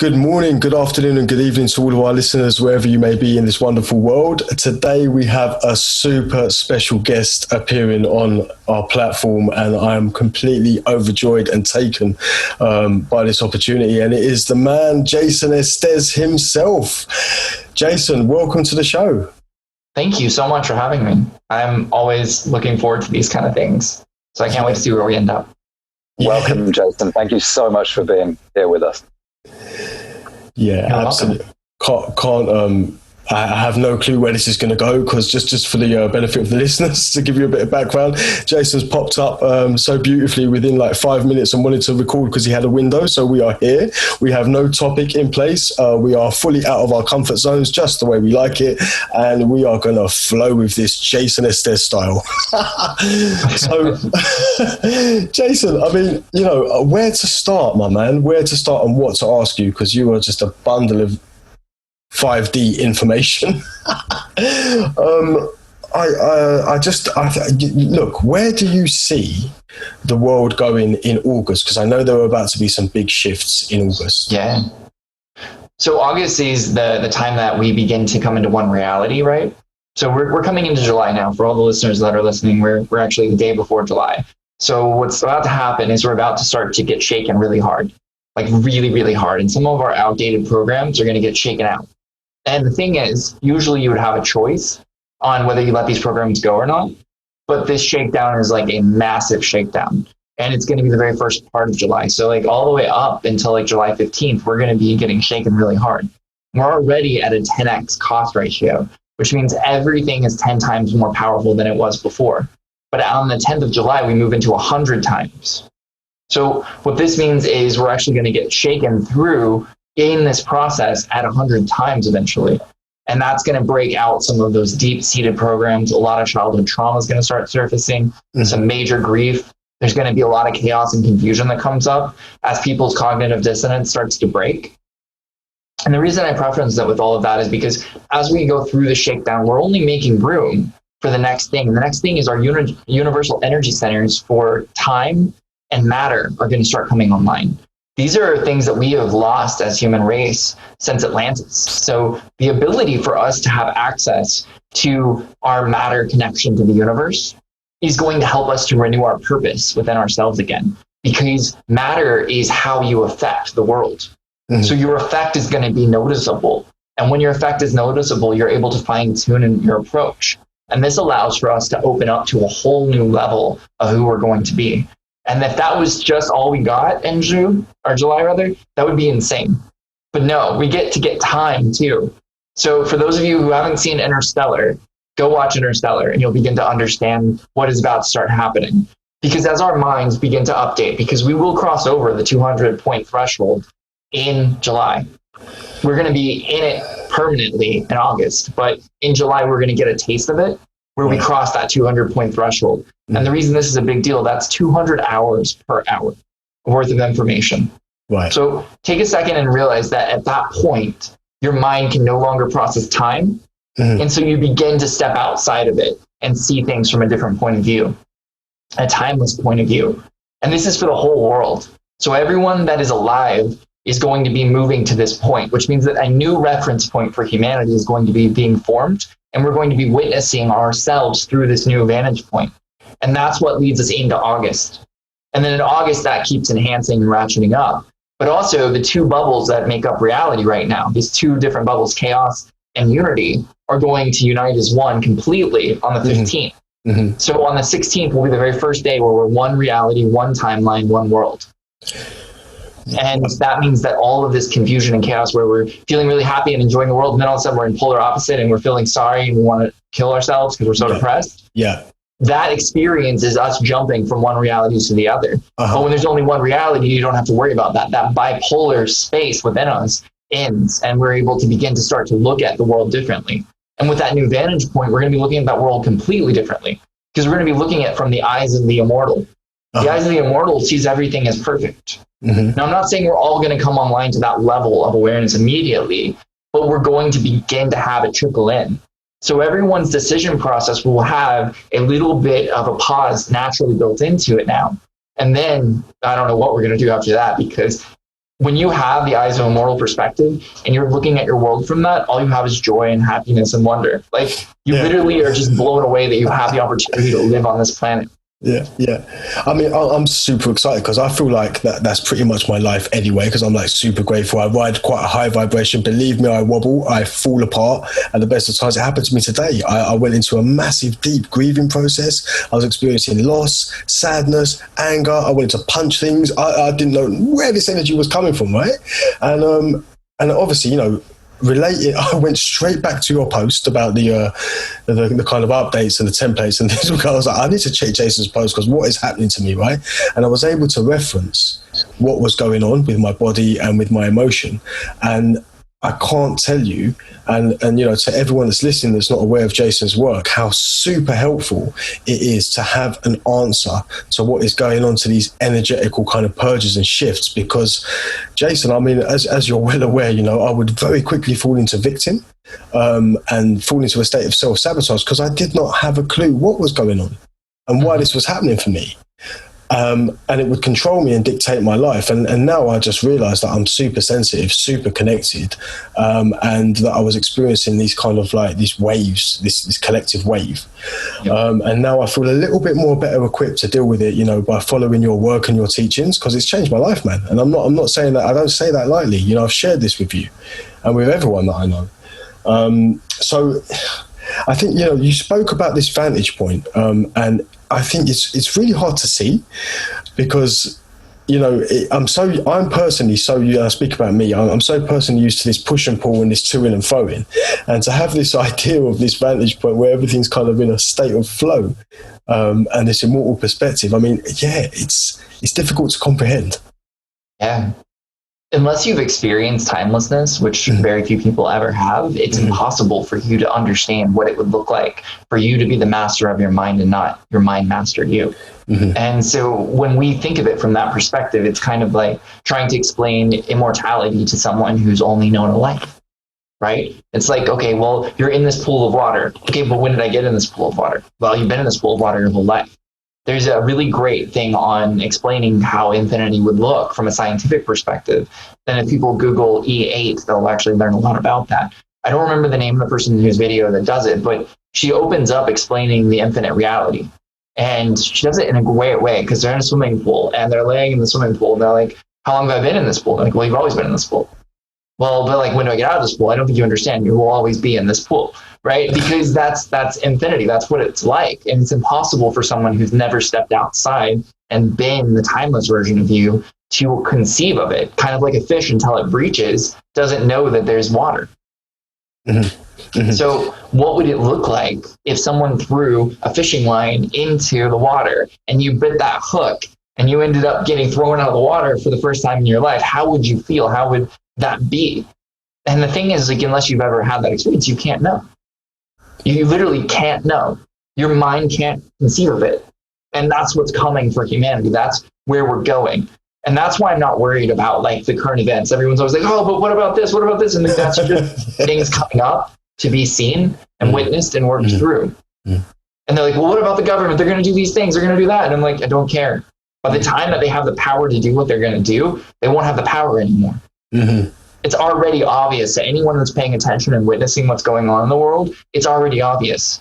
Good morning, good afternoon, and good evening to all of our listeners, wherever you may be in this wonderful world. Today, we have a super special guest appearing on our platform, and I am completely overjoyed and taken by this opportunity. And it is the man, Jason Estes himself. Jason, welcome to the show. Thank you so much for having me. I'm always looking forward to these kind of things, so I can't wait to see where we end up. Welcome, Jason. Thank you so much for being here with us. Yeah, You're absolutely. I have no clue where this is going to go, because just for the benefit of the listeners, to give you a bit of background, Jason's popped up so beautifully within like 5 minutes and wanted to record because he had a window. So we are here. We have no topic in place. We are fully out of our comfort zones, just the way we like it. And we are going to flow with this Jason Estes style. So, Jason, I mean, where to start, my man? Where to start and what to ask you? Because you are just a bundle of 5D information. Look, where do you see the world going in August? Because I know there are about to be some big shifts in August. Yeah. So August is the time that we begin to come into one reality, right? So we're coming into July now. For all the listeners that are listening, we're actually the day before July. So what's about to happen is we're about to start to get shaken really hard, like really, really hard. And some of our outdated programs are going to get shaken out. And the thing is, usually you would have a choice on whether you let these programs go or not. But this shakedown is like a massive shakedown. And it's going to be the very first part of July. So like all the way up until like July 15th, we're going to be getting shaken really hard. We're already at a 10x cost ratio, which means everything is 10 times more powerful than it was before. But on the 10th of July, we move into 100 times. So what this means is we're actually going to get shaken through in this process at 100 times eventually. And that's going to break out some of those deep-seated programs. A lot of childhood trauma is going to start surfacing, some major grief. There's going to be a lot of chaos and confusion that comes up as people's cognitive dissonance starts to break. And the reason I preference that with all of that is because as we go through the shakedown, we're only making room for the next thing. And the next thing is our universal energy centers for time and matter are going to start coming online. These are things that we have lost as human race since Atlantis. So the ability for us to have access to our matter connection to the universe is going to help us to renew our purpose within ourselves again, because matter is how you affect the world. Mm-hmm. So your effect is going to be noticeable. And when your effect is noticeable, you're able to fine tune in your approach. And this allows for us to open up to a whole new level of who we're going to be. And if that was just all we got in July, that would be insane. But no, we get to get time too. So for those of you who haven't seen Interstellar, go watch Interstellar and you'll begin to understand what is about to start happening. Because as our minds begin to update, because we will cross over the 200-point threshold in July. We're going to be in it permanently in August, but in July, we're going to get a taste of it where we cross that 200-point threshold. And the reason this is a big deal, that's 200 hours per hour worth of information. Right. So take a second and realize that at that point, your mind can no longer process time. Mm-hmm. And so you begin to step outside of it and see things from a different point of view, a timeless point of view. And this is for the whole world. So everyone that is alive is going to be moving to this point, which means that a new reference point for humanity is going to be being formed. And we're going to be witnessing ourselves through this new vantage point. And that's what leads us into August. And then in August, that keeps enhancing and ratcheting up. But also the two bubbles that make up reality right now, these two different bubbles, chaos and unity, are going to unite as one completely on the 15th. Mm-hmm. So on the 16th will be the very first day where we're one reality, one timeline, one world. And that means that all of this confusion and chaos where we're feeling really happy and enjoying the world, and then all of a sudden we're in polar opposite and we're feeling sorry and we want to kill ourselves because we're so depressed. Yeah. That experience is us jumping from one reality to the other. But when there's only one reality, you don't have to worry about that. That bipolar space within us ends, and we're able to begin to start to look at the world differently. And with that new vantage point, we're going to be looking at that world completely differently, because we're going to be looking at it from the eyes of the immortal. The eyes of the immortal sees everything as perfect. Mm-hmm. Now, I'm not saying we're all going to come online to that level of awareness immediately, but we're going to begin to have it trickle in. So everyone's decision process will have a little bit of a pause naturally built into it now. And then I don't know what we're going to do after that, because when you have the eyes of a moral perspective and you're looking at your world from that, all you have is joy and happiness and wonder. Like you literally are just blown away that you have the opportunity to live on this planet. Yeah. I mean, I'm super excited because I feel like that's pretty much my life anyway, because I'm like super grateful. I ride quite a high vibration. Believe me, I wobble, I fall apart at the best of times. It happened to me today. I went into a massive, deep grieving process. I was experiencing loss, sadness, anger. I wanted to punch things. I didn't know where this energy was coming from, right? And obviously, related, I went straight back to your post about the kind of updates and the templates and things. I was like, I need to check Jason's post because what is happening to me, right? And I was able to reference what was going on with my body and with my emotion. And I can't tell you, and to everyone that's listening that's not aware of Jason's work, how super helpful it is to have an answer to what is going on to these energetical kind of purges and shifts. Because, Jason, I mean, as you're well aware, I would very quickly fall into victim and fall into a state of self-sabotage because I did not have a clue what was going on and why this was happening for me. And it would control me and dictate my life. And now I just realized that I'm super sensitive, super connected, and that I was experiencing these kind of like these waves, this collective wave. Yep. And now I feel a little bit more better equipped to deal with it, by following your work and your teachings, because it's changed my life, man. And I'm not saying that, I don't say that lightly. I've shared this with you and with everyone that I know. So I think, you spoke about this vantage point, and I think it's really hard to see because, I'm personally so, speak about me, I'm so personally used to this push and pull and this to-in and fro-in. And to have this idea of this vantage point where everything's kind of in a state of flow, and this immortal perspective, I mean, it's difficult to comprehend. Yeah. Unless you've experienced timelessness, which very few people ever have, it's impossible for you to understand what it would look like for you to be the master of your mind and not your mind master you. And so when we think of it from that perspective, it's kind of like trying to explain immortality to someone who's only known a life, right? It's like, okay, well, you're in this pool of water. Okay, but when did I get in this pool of water? Well, you've been in this pool of water your whole life. There's a really great thing on explaining how infinity would look from a scientific perspective. Then if people Google E8, they'll actually learn a lot about that. I don't remember the name of the person whose video that does it, but she opens up explaining the infinite reality. And she does it in a great way because they're in a swimming pool and they're laying in the swimming pool. And they're like, how long have I been in this pool? They're like, well, you've always been in this pool. Well, but like, when do I get out of this pool? I don't think you understand. You will always be in this pool, right? Because that's infinity. That's what it's like. And it's impossible for someone who's never stepped outside and been the timeless version of you to conceive of it. Kind of like a fish until it breaches, doesn't know that there's water. So what would it look like if someone threw a fishing line into the water and you bit that hook and you ended up getting thrown out of the water for the first time in your life? How would you feel? How would that be? And the thing is, like, unless you've ever had that experience, you can't know. You literally can't know. Your mind can't conceive of it. And that's what's coming for humanity. That's where we're going. And that's why I'm not worried about like the current events. Everyone's always like, oh, but what about this? What about this? And that's just things coming up to be seen and witnessed and worked through. And they're like, well, what about the government? They're going to do these things. They're going to do that. And I'm like, I don't care. By the time that they have the power to do what they're going to do, they won't have the power anymore. It's already obvious to anyone that's paying attention and witnessing what's going on in the world. It's already obvious.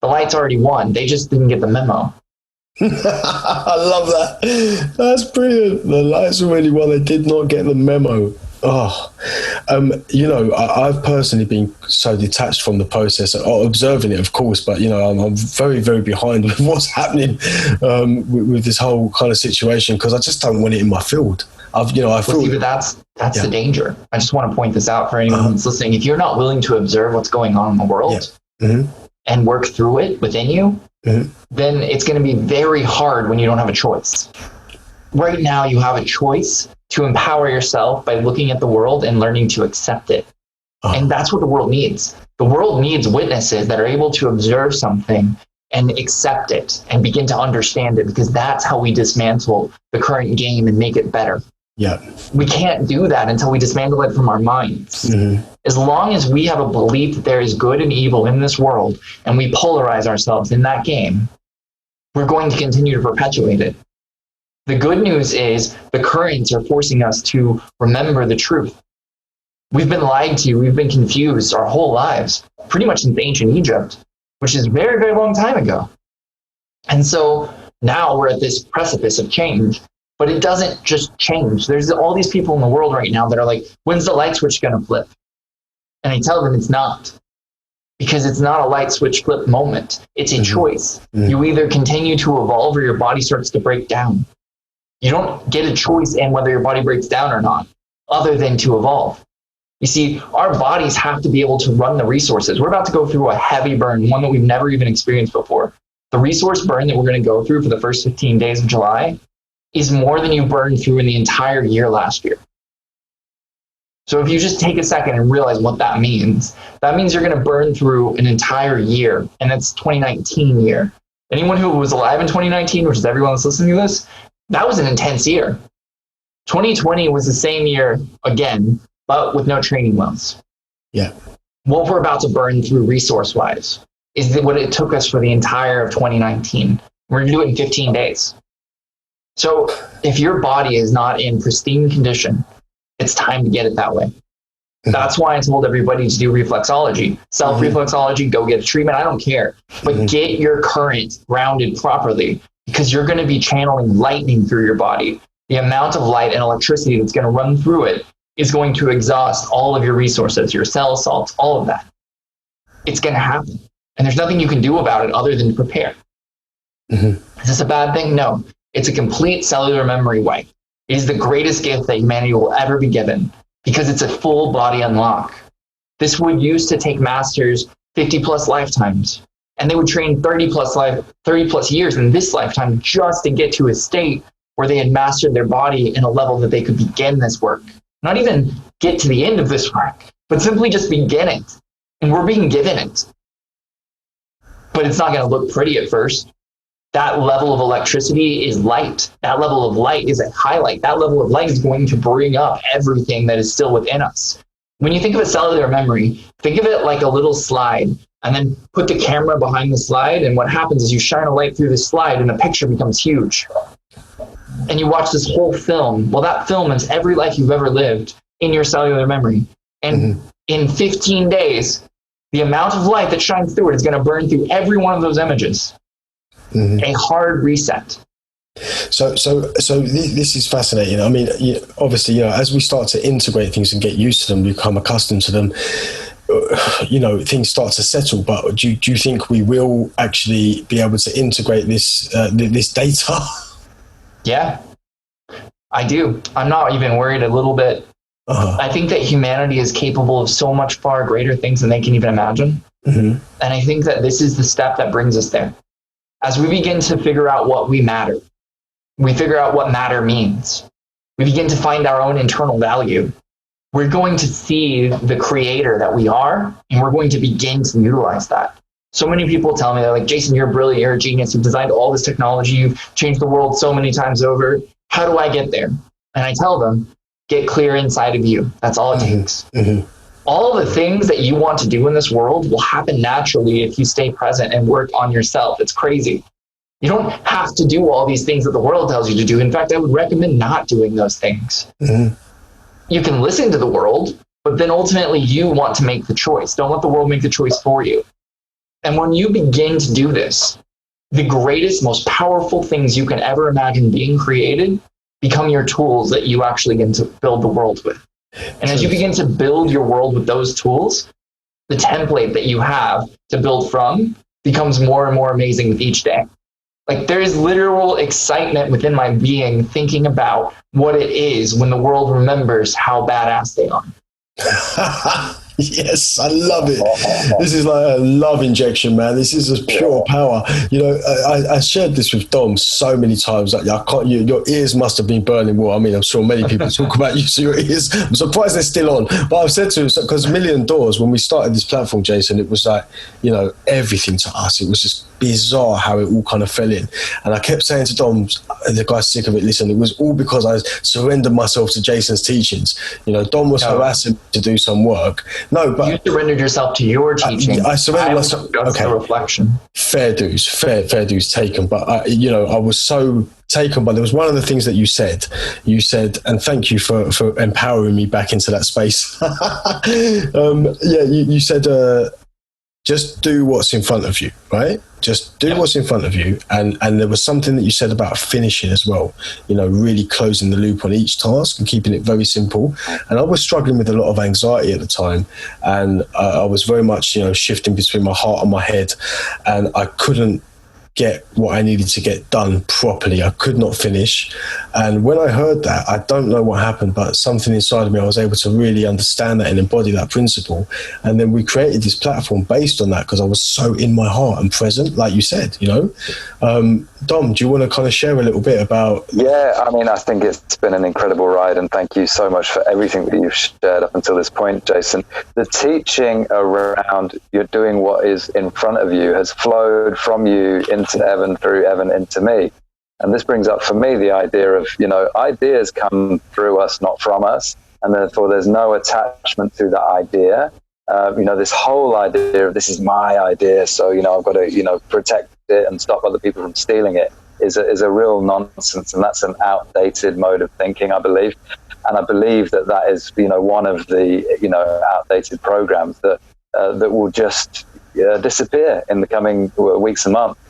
The light's already won. They just didn't get the memo. I love that. That's brilliant. The lights already won. They did not get the memo. I've personally been so detached from the process, observing it, of course, but I'm very, very behind with what's happening with this whole kind of situation because I just don't want it in my field. I feel. But that's the danger. I just want to point this out for anyone that's listening. If you're not willing to observe what's going on in the world and work through it within you, then it's going to be very hard when you don't have a choice. Right now, you have a choice to empower yourself by looking at the world and learning to accept it. And that's what the world needs. The world needs witnesses that are able to observe something and accept it and begin to understand it, because that's how we dismantle the current game and make it better. We can't do that until we dismantle it from our minds. As long as we have a belief that there is good and evil in this world and we polarize ourselves in that game, we're going to continue to perpetuate it. The good news is the currents are forcing us to remember the truth. We've been lied to, we've been confused our whole lives, pretty much since ancient Egypt, which is a very, very long time ago. And so now we're at this precipice of change, but it doesn't just change. There's all these people in the world right now that are like, when's the light switch going to flip? And I tell them it's not, because it's not a light switch flip moment. It's a choice. You either continue to evolve or your body starts to break down. You don't get a choice in whether your body breaks down or not, other than to evolve. You see, our bodies have to be able to run the resources. We're about to go through a heavy burn, one that we've never even experienced before. The resource burn that we're going to go through for the first 15 days of July is more than you burned through in the entire year last year. So if you just take a second and realize what that means you're going to burn through an entire year, and it's 2019 year. Anyone who was alive in 2019, which is everyone that's listening to this, that was an intense year. 2020 was the same year again, but with no training wheels. Yeah. What we're about to burn through resource-wise is what it took us for the entire of 2019. We're going to do it in 15 days. So if your body is not in pristine condition, it's time to get it that way. That's why I told everybody to do reflexology. Self-reflexology, go get a treatment. I don't care. But get your current grounded properly, because you're going to be channeling lightning through your body. The amount of light and electricity that's going to run through it is going to exhaust all of your resources, your cell salts, all of that. It's going to happen. And there's nothing you can do about it other than prepare. Is this a bad thing? No. It's a complete cellular memory wipe. It is the greatest gift that humanity will ever be given, because it's a full body unlock. This would used to take masters 50 plus lifetimes, and they would train 30 plus years in this lifetime just to get to a state where they had mastered their body in a level that they could begin this work. Not even get to the end of this work, but simply just begin it. And we're being given it. But it's not going to look pretty at first. That level of electricity is light. That level of light is a highlight. That level of light is going to bring up everything that is still within us. When you think of a cellular memory, think of it like a little slide, and then put the camera behind the slide. And what happens is you shine a light through the slide and the picture becomes huge. And you watch this whole film. Well, that film is every life you've ever lived in your cellular memory. And in 15 days, the amount of light that shines through it is going to burn through every one of those images. A hard reset. So this is fascinating. I mean, obviously, as we start to integrate things and get used to them, become accustomed to them, things start to settle. But do you think we will actually be able to integrate this data? Yeah, I do. I'm not even worried a little bit. I think that humanity is capable of so much far greater things than they can even imagine. And I think that this is the step that brings us there. As we begin to figure out what we matter, we figure out what matter means, we begin to find our own internal value, we're going to see the creator that we are, and we're going to begin to utilize that. So many people tell me, they're like, Jason, you're brilliant, you're a genius, you've designed all this technology, you've changed the world so many times over. How do I get there? And I tell them, get clear inside of you. That's all it takes. All the things that you want to do in this world will happen naturally if you stay present and work on yourself. It's crazy. You don't have to do all these things that the world tells you to do. In fact, I would recommend not doing those things. You can listen to the world, but then ultimately you want to make the choice. Don't let the world make the choice for you. And when you begin to do this, the greatest, most powerful things you can ever imagine being created become your tools that you actually begin to build the world with. And as you begin to build your world with those tools, the template that you have to build from becomes more and more amazing with each day. Like, there is literal excitement within my being thinking about what it is when the world remembers how badass they are. Yes, I love it. This is like a love injection, man. This is just pure power. I shared this with Dom so many times. Like, your ears must have been burning well. I mean, I'm sure many people talk about you, so your ears, I'm surprised they're still on. But I've said to him, because Million Doors, when we started this platform, Jason, it was like, everything to us. It was just bizarre how it all kind of fell in. And I kept saying to Dom, the guy's sick of it, listen, it was all because I surrendered myself to Jason's teachings. Dom was harassing me to do some work, No, but you surrendered yourself to your teaching. I surrendered myself. Just Okay. the reflection. Fair dues taken. But I was so taken by, there was one of the things that you said, and thank you for empowering me back into that space. You said, just do what's in front of you, right? Just do what's in front of you. And there was something that you said about finishing as well, really closing the loop on each task and keeping it very simple. And I was struggling with a lot of anxiety at the time. And I was very much, shifting between my heart and my head. And I couldn't get what I needed to get done properly. I could not finish. And when I heard that, I don't know what happened, but something inside of me, I was able to really understand that and embody that principle. And then we created this platform based on that, because I was so in my heart and present, like you said, Dom, do you want to kind of share a little bit about? Yeah, I mean, I think it's been an incredible ride, and thank you so much for everything that you've shared up until this point, Jason. The teaching around you're doing what is in front of you has flowed from you into Evan, through Evan into me. And this brings up for me the idea of, ideas come through us, not from us. And therefore there's no attachment to that idea. This whole idea of this is my idea, so, I've got to, protect it and stop other people from stealing it is a real nonsense. And that's an outdated mode of thinking, I believe. And I believe that is, one of the, outdated programs that will just disappear in the coming weeks and months.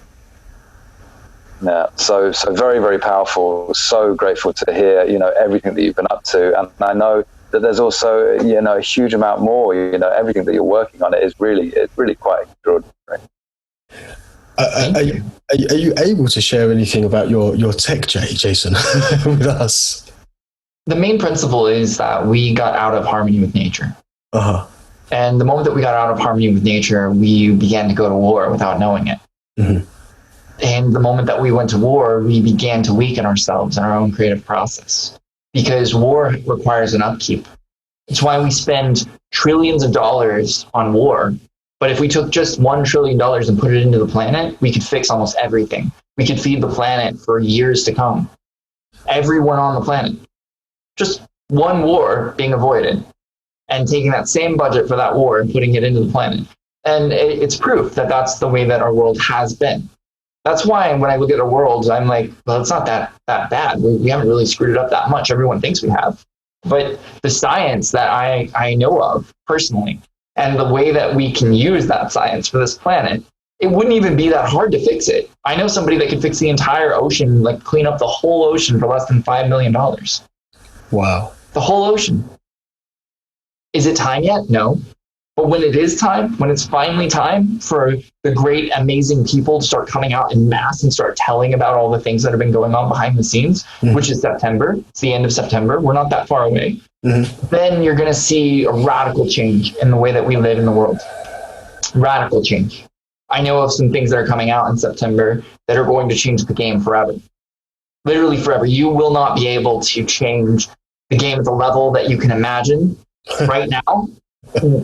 Yeah, so very, very powerful. So grateful to hear, everything that you've been up to. And I know that there's also, a huge amount more, everything that you're working on it's really quite extraordinary. Are you able to share anything about your tech, Jason, with us? The main principle is that we got out of harmony with nature. Uh-huh. And the moment that we got out of harmony with nature, we began to go to war without knowing it. Mm-hmm. And the moment that we went to war, we began to weaken ourselves in our own creative process, because war requires an upkeep. It's why we spend trillions of dollars on war. But if we took just $1 trillion and put it into the planet, we could fix almost everything. We could feed the planet for years to come. Everyone on the planet. Just one war being avoided, and taking that same budget for that war and putting it into the planet. And it's proof that that's the way that our world has been. That's why when I look at our world, I'm like, well, it's not that bad. We haven't really screwed it up that much. Everyone thinks we have. But the science that I know of personally, and the way that we can use that science for this planet, it wouldn't even be that hard to fix it. I know somebody that could fix the entire ocean, like clean up the whole ocean for less than $5 million. Wow. The whole ocean. Is it time yet? No. But when it is time, when it's finally time for the great, amazing people to start coming out in mass and start telling about all the things that have been going on behind the scenes, which is September, it's the end of September, we're not that far away, then you're going to see a radical change in the way that we live in the world. Radical change. I know of some things that are coming out in September that are going to change the game forever. Literally forever. You will not be able to change the game at the level that you can imagine right now.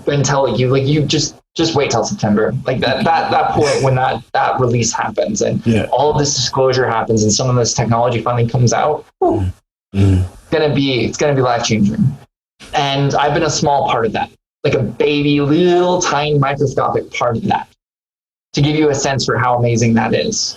Until you just wait till September, like that point when that release happens and all of this disclosure happens and some of this technology finally comes out. It's gonna be life changing. And I've been a small part of that, like a baby, little tiny microscopic part of that, to give you a sense for how amazing that is.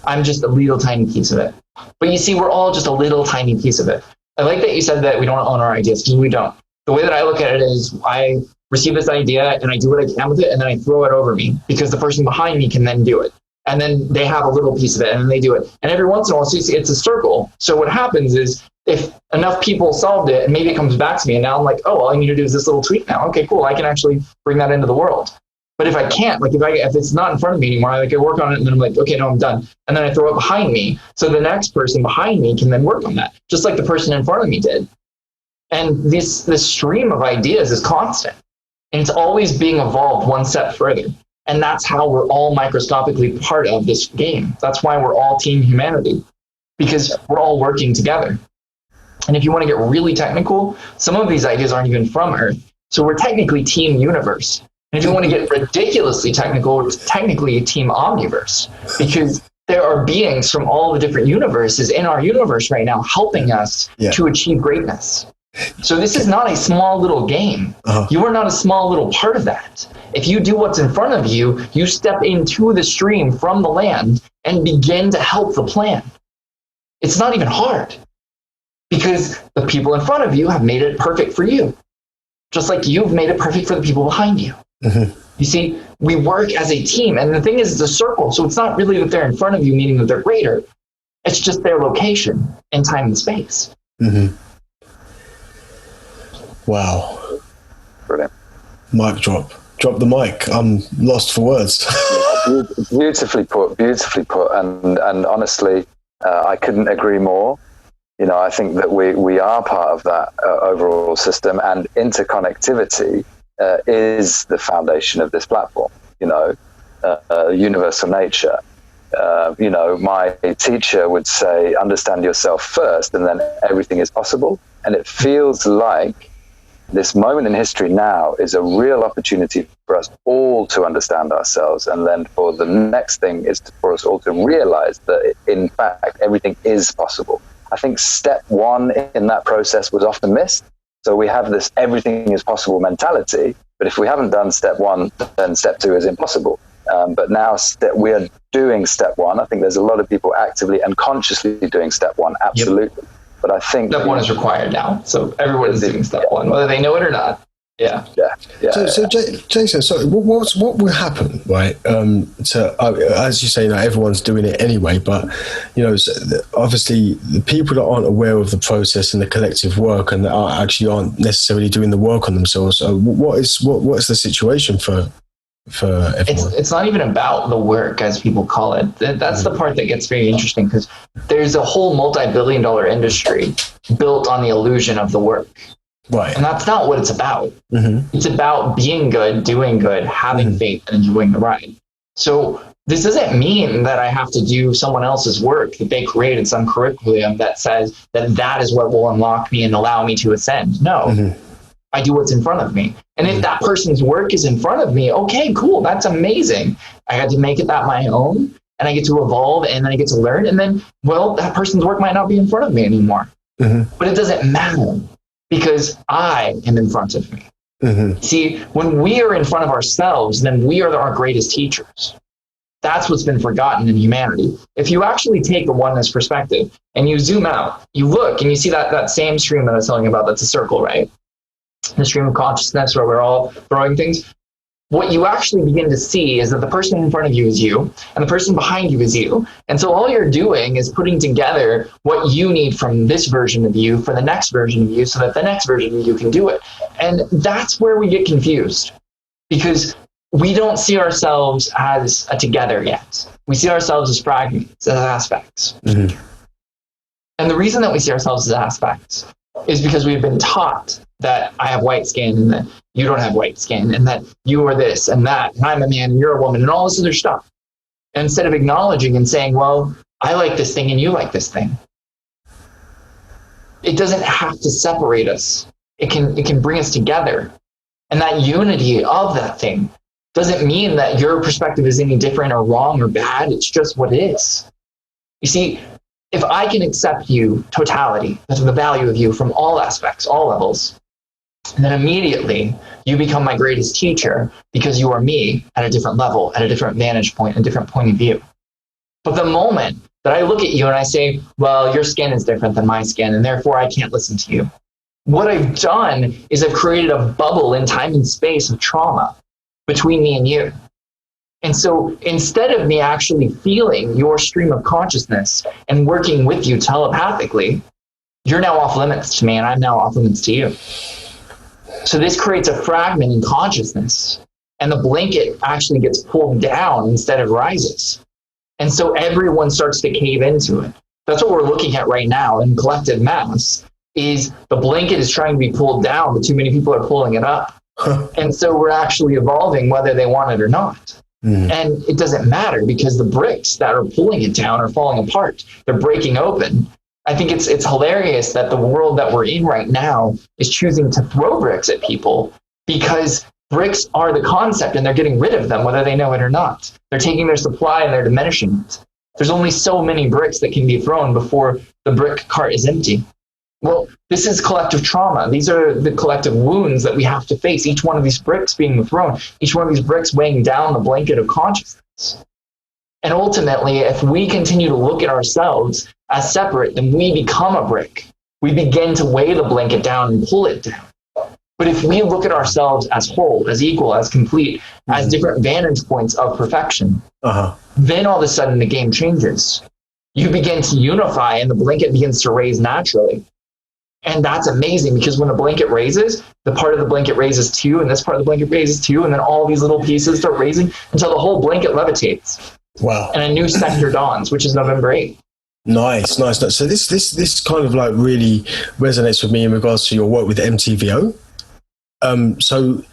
I'm just a little tiny piece of it. But you see, we're all just a little tiny piece of it. I like that you said that we don't own our ideas, because we don't. The way that I look at it is I receive this idea and I do what I can with it, and then I throw it over me, because the person behind me can then do it. And then they have a little piece of it and then they do it. And every once in a while, it's a circle. So what happens is if enough people solved it and maybe it comes back to me and now I'm like, oh, all I need to do is this little tweak now. Okay, cool. I can actually bring that into the world. But if I can't, like if it's not in front of me anymore, I work on it and then I'm like, okay, no, I'm done. And then I throw it behind me. So the next person behind me can then work on that, just like the person in front of me did. And this stream of ideas is constant, and it's always being evolved one step further. And that's how we're all microscopically part of this game. That's why we're all team humanity, because we're all working together. And if you want to get really technical, some of these ideas aren't even from Earth. So we're technically team universe. And if you want to get ridiculously technical, it's technically team omniverse, because there are beings from all the different universes in our universe right now helping us to achieve greatness. So this is not a small little game. You are not a small little part of that. If you do what's in front of you, you step into the stream from the land and begin to help the plan. It's not even hard because the people in front of you have made it perfect for you, just like you've made it perfect for the people behind you. You see, we work as a team, and the thing is, it's a circle. So it's not really that they're in front of you, meaning that they're greater. It's just their location in time and space. Wow. Brilliant. Mic drop. Drop the mic. I'm lost for words. Beautifully put. And honestly, I couldn't agree more. You know, I think that we are part of that overall system, and interconnectivity is the foundation of this platform. You know, universal nature. You know, my teacher would say, understand yourself first, and then everything is possible. And it feels like this moment in history now is a real opportunity for us all to understand ourselves. And then for the next thing is for us all to realize that, in fact, everything is possible. I think step one in that process was often missed. So we have this everything is possible mentality. But if we haven't done step one, then step two is impossible. But now we are doing step one. I think there's a lot of people actively and consciously doing step one. Absolutely. Yep. But I think step one is required now. So everyone is doing step one, whether they know it or not. Yeah. So Jason, sorry, what will happen, right? As you say, you know, everyone's doing it anyway, but you know, obviously the people that aren't aware of the process and the collective work, and that aren't necessarily doing the work on themselves. What is the situation for everyone? It's not even about the work, as people call it. That's the part that gets very interesting, because there's a whole multi-billion-dollar industry built on the illusion of the work. Right. And that's not what it's about. It's about being good, doing good, having faith, and enjoying the ride. So this doesn't mean that I have to do someone else's work, that they created some curriculum that says that is what will unlock me and allow me to ascend. No. I do what's in front of me. And if that person's work is in front of me, okay, cool, that's amazing. I got to make it that my own, and I get to evolve, and then I get to learn, and then, well, that person's work might not be in front of me anymore. But it doesn't matter, because I am in front of me. See, when we are in front of ourselves, then we are our greatest teachers. That's what's been forgotten in humanity. If you actually take the oneness perspective and you zoom out, you look and you see that same stream that I was telling you about, that's a circle, right? The stream of consciousness where we're all throwing things. What you actually begin to see is that the person in front of you is you, and the person behind you is you. And so all you're doing is putting together what you need from this version of you for the next version of you, so that the next version of you can do it. And that's where we get confused, because we don't see ourselves as a together yet. We see ourselves as fragments, as aspects. And the reason that we see ourselves as aspects is because we've been taught that I have white skin and that you don't have white skin, and that you are this and that, and I'm a man and you're a woman, and all this other stuff. And instead of acknowledging and saying, well, I like this thing and you like this thing. It doesn't have to separate us. It can bring us together. And that unity of that thing doesn't mean that your perspective is any different or wrong or bad. It's just what it is. You see, if I can accept you, totality, the value of you from all aspects, all levels, then immediately you become my greatest teacher, because you are me at a different level, at a different vantage point, a different point of view. But the moment that I look at you and I say, well, your skin is different than my skin, and therefore I can't listen to you, what I've done is I've created a bubble in time and space of trauma between me and you. And so instead of me actually feeling your stream of consciousness and working with you telepathically, you're now off limits to me, and I'm now off limits to you. So this creates a fragment in consciousness, and the blanket actually gets pulled down instead of rises. And so everyone starts to cave into it. That's what we're looking at right now in collective mass, is the blanket is trying to be pulled down, but too many people are pulling it up. And so we're actually evolving whether they want it or not. And it doesn't matter, because the bricks that are pulling it down are falling apart. They're breaking open. I think it's hilarious that the world that we're in right now is choosing to throw bricks at people, because bricks are the concept and they're getting rid of them whether they know it or not. They're taking their supply and they're diminishing it. There's only so many bricks that can be thrown before the brick cart is empty. Well, this is collective trauma. These are the collective wounds that we have to face. Each one of these bricks being thrown, each one of these bricks weighing down the blanket of consciousness. And ultimately, if we continue to look at ourselves as separate, then we become a brick. We begin to weigh the blanket down and pull it down. But if we look at ourselves as whole, as equal, as complete, as different vantage points of perfection, then all of a sudden the game changes. You begin to unify and the blanket begins to raise naturally. And that's amazing, because when the blanket raises, the part of the blanket raises too, and this part of the blanket raises too, and then all these little pieces start raising until the whole blanket levitates. Wow. And a new sector dawns, which is November 8th. Nice. So this kind of like really resonates with me in regards to your work with MTVO. So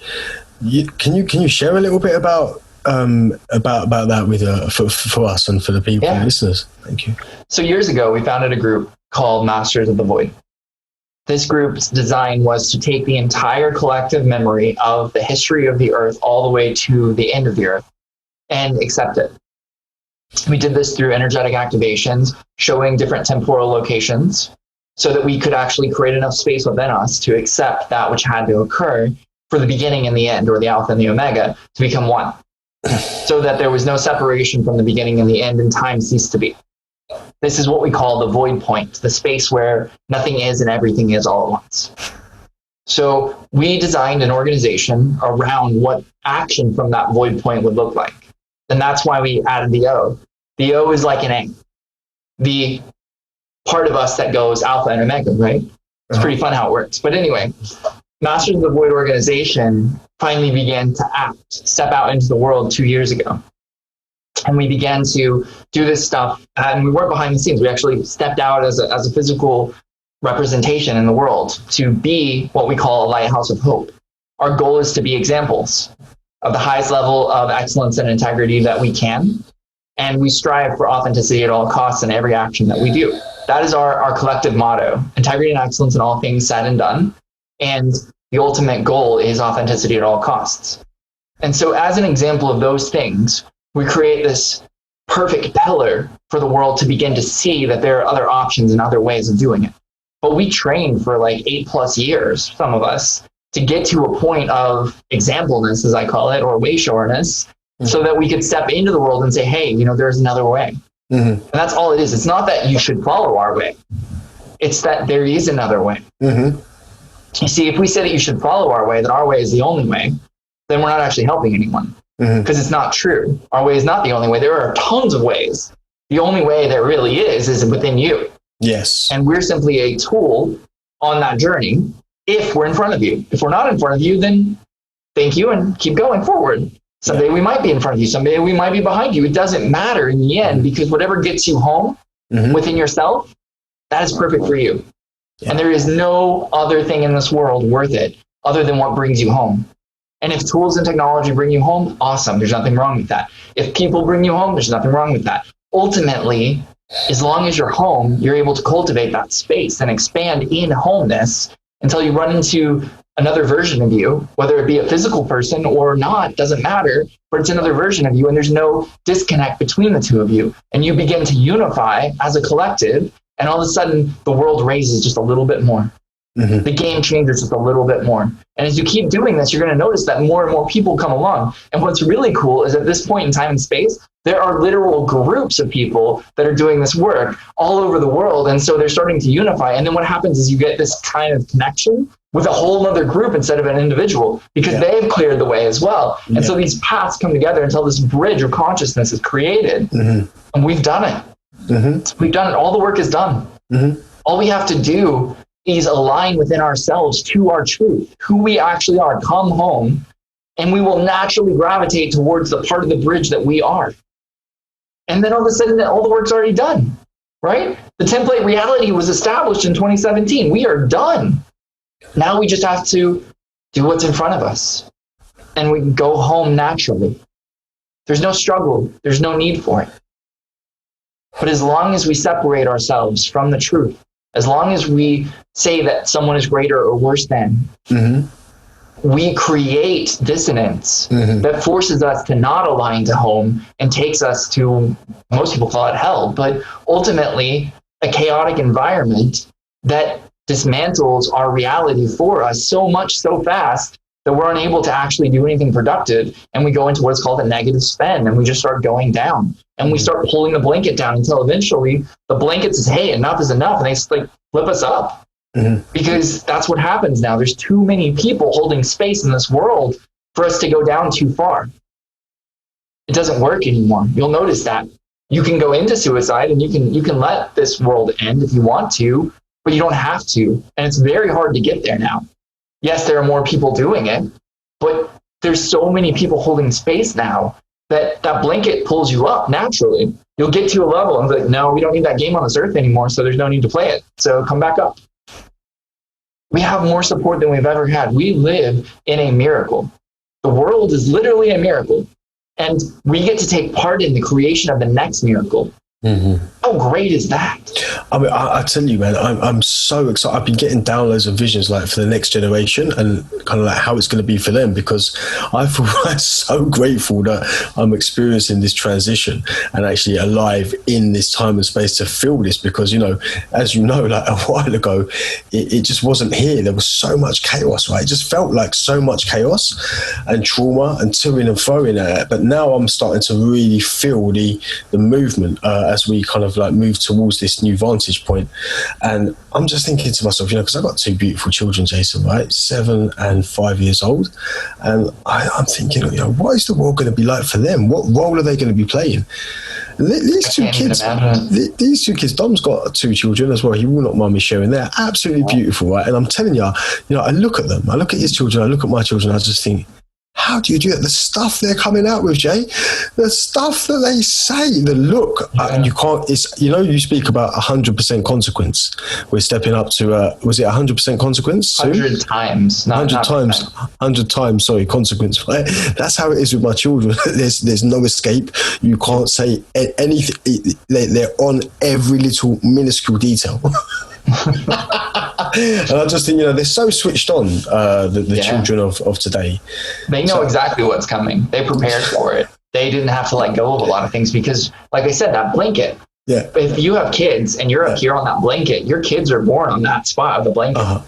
can you share a little bit about that with for us and for the people, the listeners? Thank you. So years ago, we founded a group called Masters of the Void. This group's design was to take the entire collective memory of the history of the earth all the way to the end of the earth and accept it. We did this through energetic activations, showing different temporal locations so that we could actually create enough space within us to accept that which had to occur for the beginning and the end, or the alpha and the omega, to become one. So that there was no separation from the beginning and the end, and time ceased to be. This is what we call the void point, the space where nothing is and everything is all at once. So we designed an organization around what action from that void point would look like. And that's why we added the O. The O is like an A. The part of us that goes alpha and omega, right? It's pretty fun how it works. But anyway, Masters of the Void organization finally began to step out into the world 2 years ago. And we began to do this stuff, and we weren't behind the scenes. We actually stepped out as a physical representation in the world to be what we call a lighthouse of hope. Our goal is to be examples of the highest level of excellence and integrity that we can. And we strive for authenticity at all costs in every action that we do. That is our collective motto: integrity and excellence in all things said and done. And the ultimate goal is authenticity at all costs. And so as an example of those things, we create this perfect pillar for the world to begin to see that there are other options and other ways of doing it. But we trained for like 8+ years, some of us, to get to a point of exampleness, as I call it, or way shortness, so that we could step into the world and say, hey, there's another way. And that's all it is. It's not that you should follow our way. It's that there is another way. You see, if we say that you should follow our way, that our way is the only way, then we're not actually helping anyone. Because it's not true. Our way is not the only way. There are tons of ways. The only way there really is within you. Yes. And we're simply a tool on that journey if we're in front of you. If we're not in front of you, then thank you and keep going forward. Someday we might be in front of you. Someday we might be behind you. It doesn't matter in the end, because whatever gets you home within yourself, that is perfect for you. And there is no other thing in this world worth it other than what brings you home. And if tools and technology bring you home, awesome. There's nothing wrong with that. If people bring you home, there's nothing wrong with that. Ultimately, as long as you're home, you're able to cultivate that space and expand in wholeness until you run into another version of you, whether it be a physical person or not, doesn't matter, but it's another version of you, and there's no disconnect between the two of you. And you begin to unify as a collective, and all of a sudden, the world raises just a little bit more. The game changes just a little bit more. And as you keep doing this, you're going to notice that more and more people come along. And what's really cool is at this point in time and space, there are literal groups of people that are doing this work all over the world. And so they're starting to unify. And then what happens is you get this kind of connection with a whole other group instead of an individual, because they've cleared the way as well. And so these paths come together until this bridge of consciousness is created. And we've done it. We've done it. All the work is done. All we have to do is align within ourselves to our truth, who we actually are. Come home, and we will naturally gravitate towards the part of the bridge that we are. And then all of a sudden, all the work's already done, right? The template reality was established in 2017. We are done. Now we just have to do what's in front of us, and we can go home naturally. There's no struggle. There's no need for it. But as long as we separate ourselves from the truth, as long as we say that someone is greater or worse than, we create dissonance that forces us to not align to home and takes us to, most people call it hell, but ultimately a chaotic environment that dismantles our reality for us so much so fast that we're unable to actually do anything productive. And we go into what's called a negative spin, and we just start going down, and we start pulling the blanket down until eventually the blanket says, hey, enough is enough. And they like flip us up because that's what happens now. There's too many people holding space in this world for us to go down too far. It doesn't work anymore. You'll notice that. You can go into suicide and you can let this world end if you want to, but you don't have to. And it's very hard to get there now. Yes, there are more people doing it, but there's so many people holding space now that that blanket pulls you up naturally. You'll get to a level and be like, no, we don't need that game on this earth anymore, so there's no need to play it. So come back up. We have more support than we've ever had. We live in a miracle. The world is literally a miracle. And we get to take part in the creation of the next miracle. How great is that? I mean, I tell you, man, I'm so excited. I've been getting downloads and visions like for the next generation and kind of like how it's going to be for them, because I feel I'm so grateful that I'm experiencing this transition and actually alive in this time and space to feel this, because, you know, as you know, like a while ago, it just wasn't here. There was so much chaos, right? It just felt like so much chaos and trauma and toing and throwing at it. But now I'm starting to really feel the movement as we kind of like move towards this new vantage point. And I'm just thinking to myself, you know, because I've got two beautiful children, Jason, right? 7 and 5 years old. And I'm thinking, you know, what is the world going to be like for them? What role are they going to be playing? These two kids, Dom's got 2 children as well. He will not mind me sharing. They're absolutely beautiful, right? And I'm telling you, you know, I look at them, I look at his children, I look at my children, I just think, how do you do that? The stuff they're coming out with, Jay, the stuff that they say, the look, you can't, it's, you know, you speak about 100% consequence. We're stepping up to, was it 100% consequence? 100 times. 100 times, sorry, consequence. Right? That's how it is with my children. There's no escape. You can't say anything. They're on every little minuscule detail. And I just think, you know, they're so switched on, the children of today. They know exactly what's coming. They prepared for it. They didn't have to let go of a lot of things because, like I said, that blanket. Yeah. If you have kids and you're up here on that blanket, your kids are born on that spot of the blanket.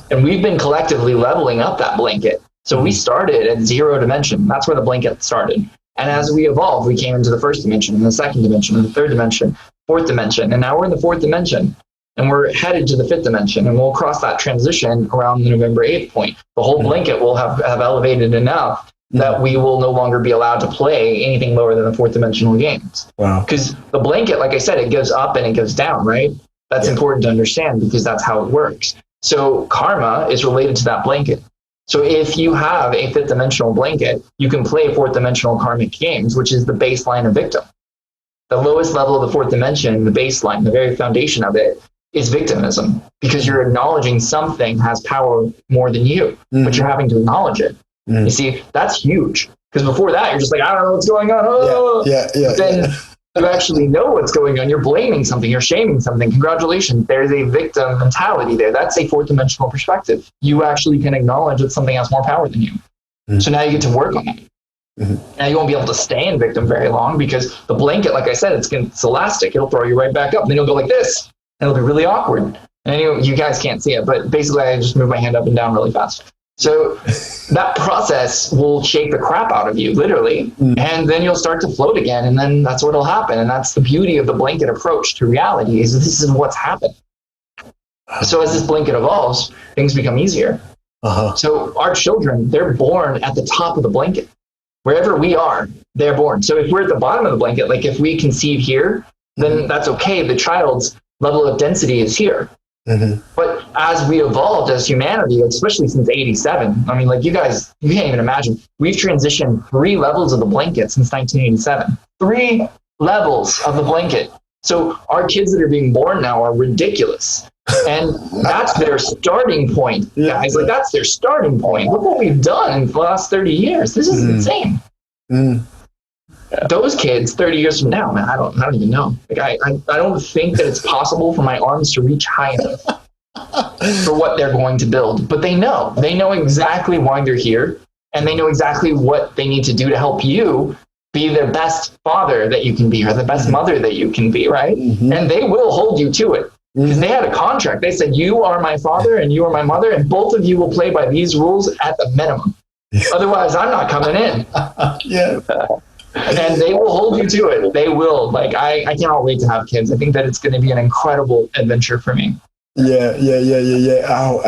And we've been collectively leveling up that blanket. So we started at 0 dimension. That's where the blanket started. And as we evolved, we came into the 1st dimension and the 2nd dimension and the 3rd dimension, 4th dimension. And now we're in the 4th dimension. And we're headed to the 5th dimension, and we'll cross that transition around the November 8th point. The whole blanket will have elevated enough that we will no longer be allowed to play anything lower than the 4th dimensional games. Wow. Because the blanket, like I said, it goes up and it goes down, right? That's important to understand because that's how it works. So karma is related to that blanket. So if you have a 5th dimensional blanket, you can play 4th dimensional karmic games, which is the baseline of victim. The lowest level of the 4th dimension, the baseline, the very foundation of it, is victimism, because you're acknowledging something has power more than you, but you're having to acknowledge it. You see, that's huge, because before that, you're just like, I don't know what's going on. But then you actually know what's going on. You're blaming something. You're shaming something. Congratulations. There's a victim mentality there. That's a 4th dimensional perspective. You actually can acknowledge that something has more power than you. So now you get to work on it. Now you won't be able to stay in victim very long, because the blanket, like I said, it's elastic. It'll throw you right back up. Then you'll go like this. It'll be really awkward. And anyway, you guys can't see it, but basically I just move my hand up and down really fast. So that process will shake the crap out of you, literally. And then you'll start to float again. And then that's what'll happen. And that's the beauty of the blanket approach to reality, is this is what's happened. So as this blanket evolves, things become easier. So our children, they're born at the top of the blanket. Wherever we are, they're born. So if we're at the bottom of the blanket, like if we conceive here, then that's okay. The child's level of density is here. But as we evolved as humanity, especially since 87, I mean, like you guys, you can't even imagine. We've transitioned 3 levels of the blanket since 1987. 3 levels of the blanket. So our kids that are being born now are ridiculous. And that's their starting point, guys. Like that's their starting point. Look what we've done in the last 30 years. This is insane. Those kids 30 years from now, man, I don't even know. Like I don't think that it's possible for my arms to reach high enough for what they're going to build. But they know exactly why they're here, and they know exactly what they need to do to help you be the best father that you can be, or the best mother that you can be, right? And they will hold you to it. Because they had a contract. They said, you are my father and you are my mother, and both of you will play by these rules at the minimum. Otherwise, I'm not coming in. Yeah. And they will hold you to it. They will. Like, I cannot wait to have kids. I think that it's going to be an incredible adventure for me. Yeah. Oh,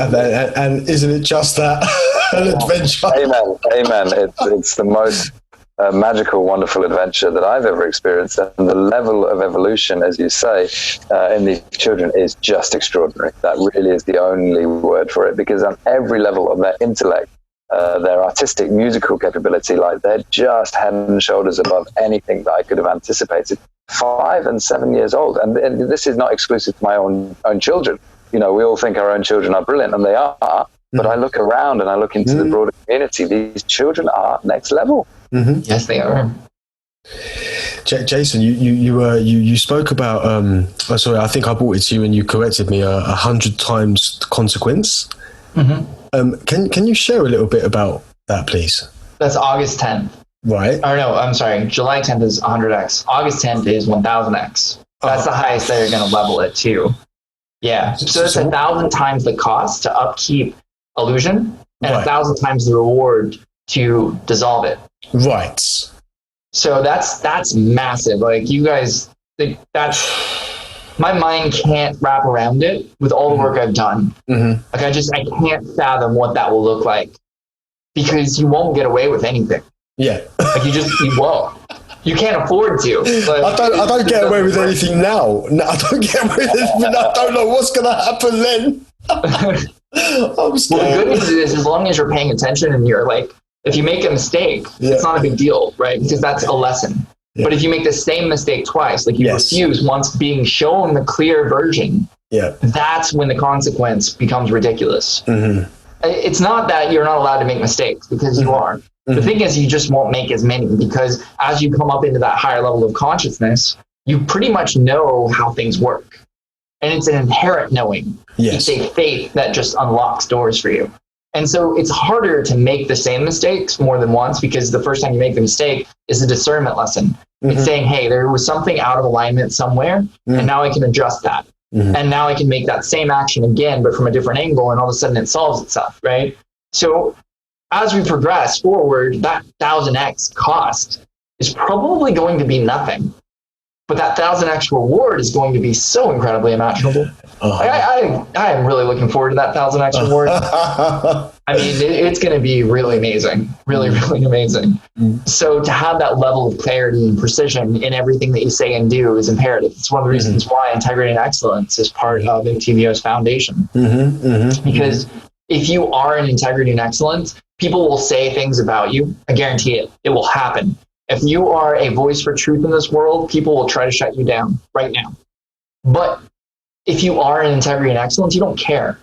and isn't it just that? An adventure. Amen. It's the most magical, wonderful adventure that I've ever experienced. And the level of evolution, as you say, in these children is just extraordinary. That really is the only word for it, because on every level of their intellect, their artistic, musical capability, like they're just head and shoulders above anything that I could have anticipated. 5 and 7 years old. And this is not exclusive to my own children. We all think our own children are brilliant, and they are. But I look around and I look into the broader community. These children are next level. Mm-hmm. Yes, they are. Jason, you spoke about. Sorry, I think I brought it to you and you corrected me 100 times consequence. Mm-hmm. Can you share a little bit about that, please? That's August 10th. Right. Or no, I'm sorry. July 10th is 100x. August 10th is 1000x. That's the highest they're going to level it to. Yeah. So it's 1,000 times the cost to upkeep illusion and 1,000 times the reward to dissolve it. Right. So that's massive. Like, you guys, that's, my mind can't wrap around it with all the work I've done. Mm-hmm. Like, I can't fathom what that will look like, because you won't get away with anything. Yeah. Like, you won't. You can't afford to. I don't get away with anything now. No, I don't get away with anything. I don't know what's going to happen then. I'm scared. Well, the good news is, as long as you're paying attention and you're like, if you make a mistake, it's not a big deal, right? Because that's a lesson. Yeah. But if you make the same mistake twice, like you refuse once being shown the clear version, that's when the consequence becomes ridiculous. Mm-hmm. It's not that you're not allowed to make mistakes, because you are. The thing is, you just won't make as many, because as you come up into that higher level of consciousness, you pretty much know how things work. And it's an inherent knowing. Yes. It's a faith that just unlocks doors for you. And so it's harder to make the same mistakes more than once, because the first time you make the mistake is a discernment lesson. Mm-hmm. It's saying, hey, there was something out of alignment somewhere, and now I can adjust that. Mm-hmm. And now I can make that same action again, but from a different angle, and all of a sudden it solves itself, right? So as we progress forward, that 1,000x cost is probably going to be nothing. But that 1,000x reward is going to be so incredibly imaginable. I am really looking forward to that 1,000x reward. I mean, it's going to be really amazing. Really, really amazing. So to have that level of clarity and precision in everything that you say and do is imperative. It's one of the reasons why integrity and excellence is part of MTVO's foundation. Because if you are in integrity and excellence, people will say things about you. I guarantee it. It will happen. If you are a voice for truth in this world, people will try to shut you down right now. But if you are in integrity and excellence, you don't care.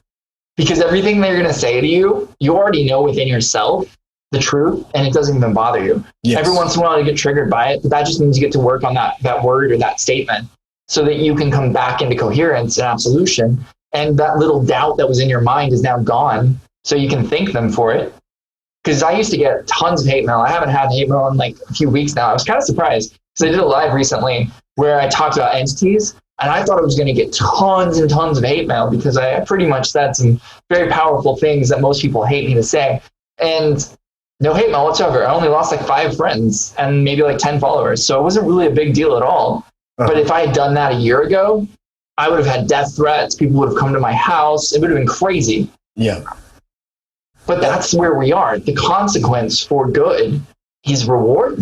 Because everything they're going to say to you, you already know within yourself the truth, and it doesn't even bother you. Yes. Every once in a while you get triggered by it, but that just means you get to work on that word or that statement so that you can come back into coherence and absolution. And that little doubt that was in your mind is now gone, so you can thank them for it. Because I used to get tons of hate mail. I haven't had hate mail in like a few weeks now. I was kind of surprised, because I did a live recently where I talked about entities, and I thought I was going to get tons and tons of hate mail, because I pretty much said some very powerful things that most people hate me to say. And no hate mail whatsoever. I only lost like 5 friends and maybe like 10 followers. So it wasn't really a big deal at all. But if I had done that a year ago, I would have had death threats. People would have come to my house. It would have been crazy. Yeah. But that's where we are. The consequence for good is reward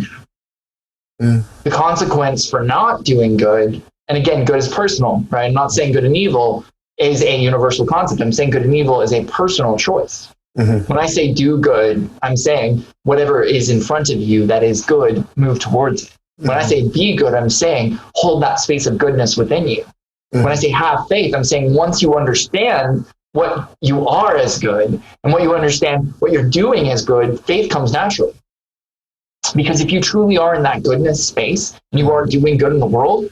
now. The consequence for not doing good, and again, good is personal, right? I'm not saying good and evil is a universal concept. I'm saying good and evil is a personal choice. When I say do good, I'm saying whatever is in front of you that is good, move towards it. When I say be good, I'm saying hold that space of goodness within you. When I say have faith, I'm saying once you understand what you are as good, and what you understand what you're doing as good, faith comes naturally. Because if you truly are in that goodness space, and you are doing good in the world,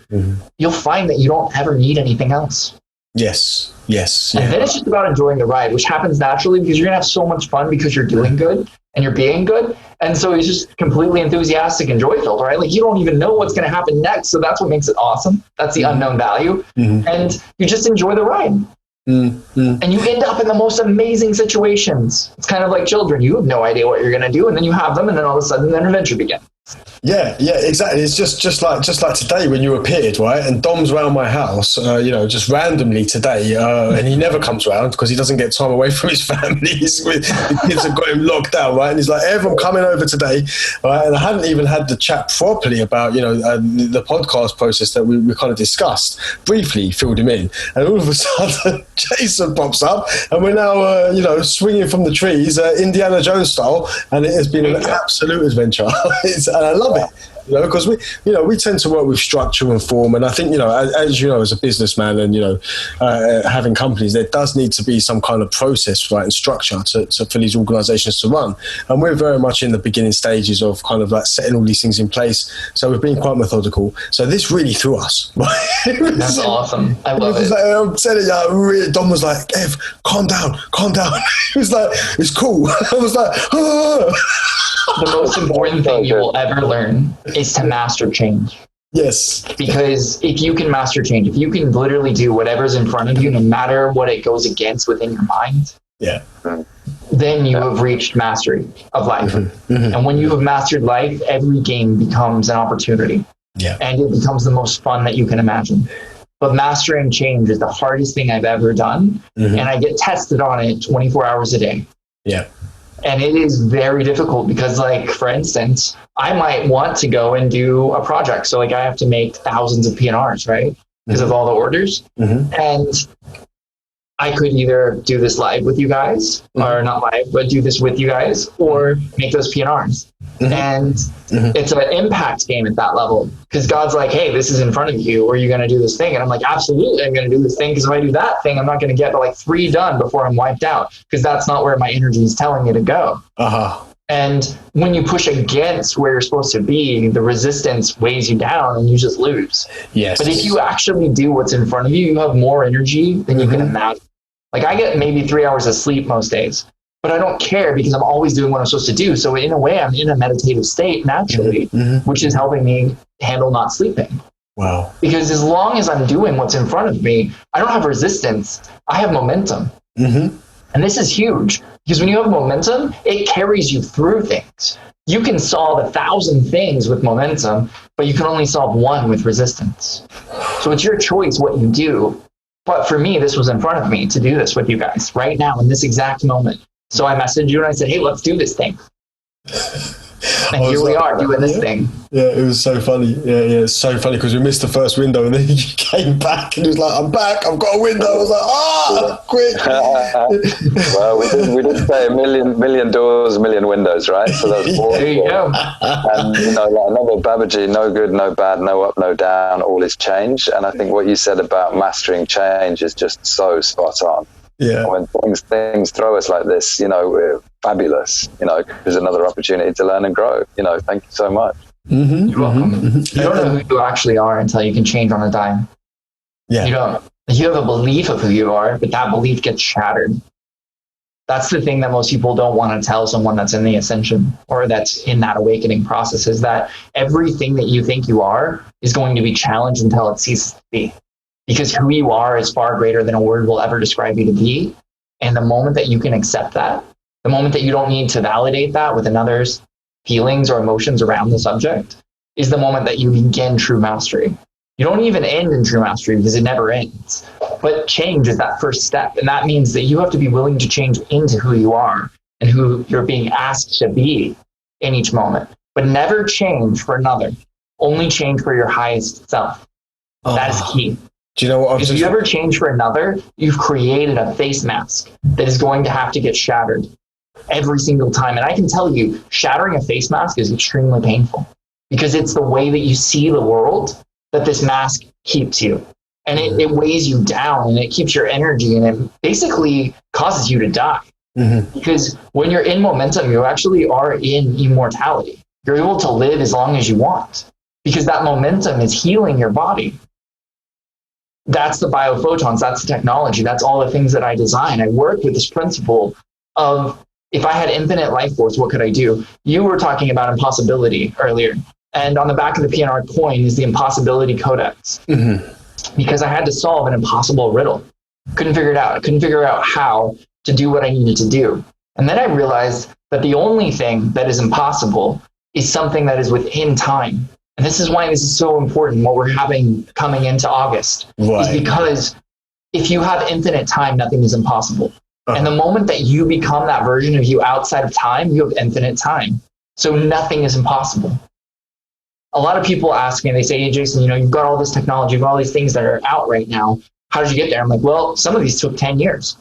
you'll find that you don't ever need anything else. Yes. And then it's just about enjoying the ride, which happens naturally, because you're going to have so much fun because you're doing good, and you're being good. And so he's just completely enthusiastic and joy-filled, right? Like you don't even know what's going to happen next. So that's what makes it awesome. That's the unknown value. And you just enjoy the ride. And you end up in the most amazing situations. It's kind of like children. You have no idea what you're going to do. And then you have them. And then all of a sudden, an adventure begins. Yeah, exactly. It's just like today when you appeared, right? And Dom's around my house, just randomly today, and he never comes around because he doesn't get time away from his family. The kids have got him locked down, right? And he's like, everyone coming over today, right? And I hadn't even had the chat properly about the podcast process that we kind of discussed. Briefly filled him in, and all of a sudden Jason pops up, and we're now swinging from the trees, Indiana Jones style, and it has been an absolute adventure. And I love it, because we tend to work with structure and form, and I think as you know, as a businessman and having companies, there does need to be some kind of process, right, and structure for these organisations to run. And we're very much in the beginning stages of kind of like setting all these things in place. So we've been quite methodical. So this really threw us. Right? That's awesome. I love it. Like, I'm telling you, Dom was like, "Ev, calm down." He was like, "It's cool." I was like, "Ah." The most important thing you will ever learn is to master change. Yes. Because if you can master change, if you can literally do whatever's in front of you, no matter what it goes against within your mind, then you have reached mastery of life. And when you have mastered life, every game becomes an opportunity. And it becomes the most fun that you can imagine. But mastering change is the hardest thing I've ever done. And I get tested on it 24 hours a day. And it is very difficult because, like, for instance, I might want to go and do a project. So, like, I have to make thousands of PNRs, right? Because of all the orders. And I could either do this live with you guys, or not live, but do this with you guys, or make those PNRs. And it's an impact game at that level, because God's like, hey, this is in front of you, or you're going to do this thing. And I'm like, absolutely, I'm going to do this thing, because if I do that thing, I'm not going to get like 3 done before I'm wiped out, because that's not where my energy is telling me to go. And when you push against where you're supposed to be, the resistance weighs you down and you just lose. But if you actually do what's in front of you, you have more energy than you can imagine. Like, I get maybe 3 hours of sleep most days, but I don't care because I'm always doing what I'm supposed to do. So in a way, I'm in a meditative state naturally, which is helping me handle not sleeping. Wow. Because as long as I'm doing what's in front of me, I don't have resistance. I have momentum. And this is huge, because when you have momentum, it carries you through things. You can solve 1,000 things with momentum, but you can only solve 1 with resistance. So it's your choice what you do. But for me, this was in front of me to do this with you guys right now in this exact moment. So I messaged you and I said, hey, let's do this thing. And here we are doing this thing. Yeah, it was so funny. Yeah, it's so funny because we missed the first window and then he came back and he was like, I'm back, I've got a window. I was like, quick. Well, we did say a million doors, a million windows, right? So that's there you go. And like another Babaji, no good, no bad, no up, no down, all is change. And I think what you said about mastering change is just so spot on. Yeah. When things throw us like this, we're fabulous. There's another opportunity to learn and grow. Thank you so much. You're welcome. You don't know who you actually are until you can change on a dime. Yeah. You don't. You have a belief of who you are, but that belief gets shattered. That's the thing that most people don't want to tell someone that's in the ascension or that's in that awakening process, is that everything that you think you are is going to be challenged until it ceases to be. Because who you are is far greater than a word will ever describe you to be. And the moment that you can accept that, the moment that you don't need to validate that with another's feelings or emotions around the subject, is the moment that you begin true mastery. You don't even end in true mastery because it never ends. But change is that first step. And that means that you have to be willing to change into who you are and who you're being asked to be in each moment. But never change for another. Only change for your highest self. That is key. Do you know what? If you ever change for another, you've created a face mask that is going to have to get shattered every single time. And I can tell you, shattering a face mask is extremely painful because it's the way that you see the world that this mask keeps you. And it weighs you down and it keeps your energy, and it basically causes you to die. Because when you're in momentum, you actually are in immortality. You're able to live as long as you want because that momentum is healing your body. That's the biophotons, that's the technology, that's all the things that I design. I work with this principle of if I had infinite life force, what could I do? You were talking about impossibility earlier. And on the back of the PNR coin is the impossibility codex. Because I had to solve an impossible riddle. Couldn't figure it out. I couldn't figure out how to do what I needed to do. And then I realized that the only thing that is impossible is something that is within time. And this is why this is so important, what we're having coming into August. Is because if you have infinite time, nothing is impossible. And the moment that you become that version of you outside of time, you have infinite time. So nothing is impossible. A lot of people ask me, they say, hey, Jason, you've got all this technology, you've got all these things that are out right now. How did you get there? I'm like, well, some of these took 10 years.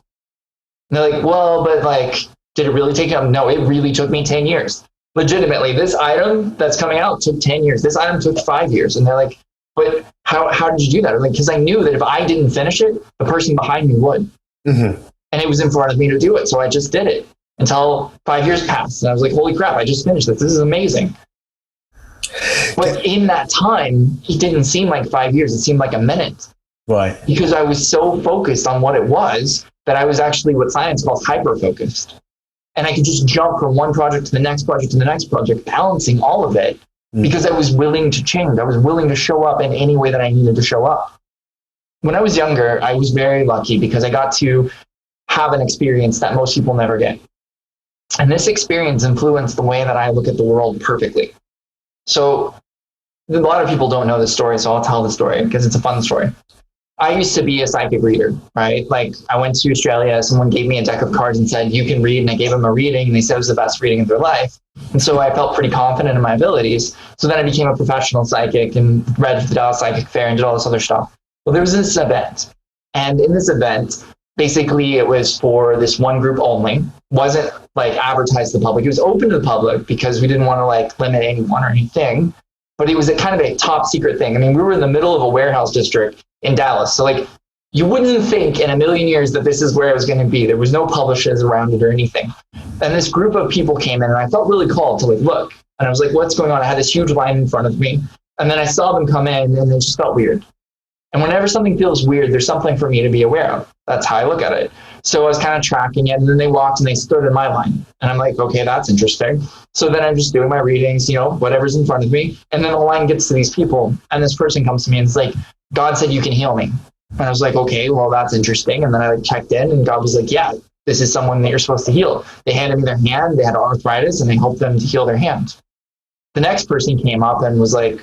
And they're like, well, but did it really take them? No, it really took me 10 years. Legitimately, this item that's coming out took 10 years. This item took 5 years. And they're like, but how did you do that? I'm like, because I knew that if I didn't finish it, the person behind me would. And it was in front of me to do it. So I just did it until 5 years passed. And I was like, holy crap, I just finished this. This is amazing. But in that time, it didn't seem like 5 years. It seemed like a minute. Right. Because I was so focused on what it was that I was actually what science calls hyper-focused. And I could just jump from one project to the next project to the next project, balancing all of it because I was willing to change. I was willing to show up in any way that I needed to show up. When I was younger, I was very lucky because I got to have an experience that most people never get. And this experience influenced the way that I look at the world perfectly. So a lot of people don't know this story, so I'll tell the story because it's a fun story. I used to be a psychic reader, right? Like I went to Australia, someone gave me a deck of cards and said, you can read, and I gave them a reading and they said it was the best reading of their life. And so I felt pretty confident in my abilities. So then I became a professional psychic and read for the Dallas Psychic Fair and did all this other stuff. Well, there was this event. And in this event, basically it was for this one group only. Wasn't advertised to the public. It was open to the public because we didn't want to limit anyone or anything. But it was a kind of a top secret thing. I mean, we were in the middle of a warehouse district in Dallas. So you wouldn't think in a million years that this is where it was going to be. There was no publishers around it or anything. And this group of people came in and I felt really called to look. And I was like, what's going on? I had this huge line in front of me. And then I saw them come in and it just felt weird. And whenever something feels weird, there's something for me to be aware of. That's how I look at it. So I was kind of tracking it, and then they walked and they stood in my line. And I'm like, okay, that's interesting. So then I'm just doing my readings, whatever's in front of me. And then the line gets to these people, and this person comes to me and it's like, God said you can heal me. And I was like, okay, well, that's interesting. And then I checked in, and God was like, yeah, this is someone that you're supposed to heal. They handed me their hand, they had arthritis, and they helped them to heal their hand. The next person came up and was like,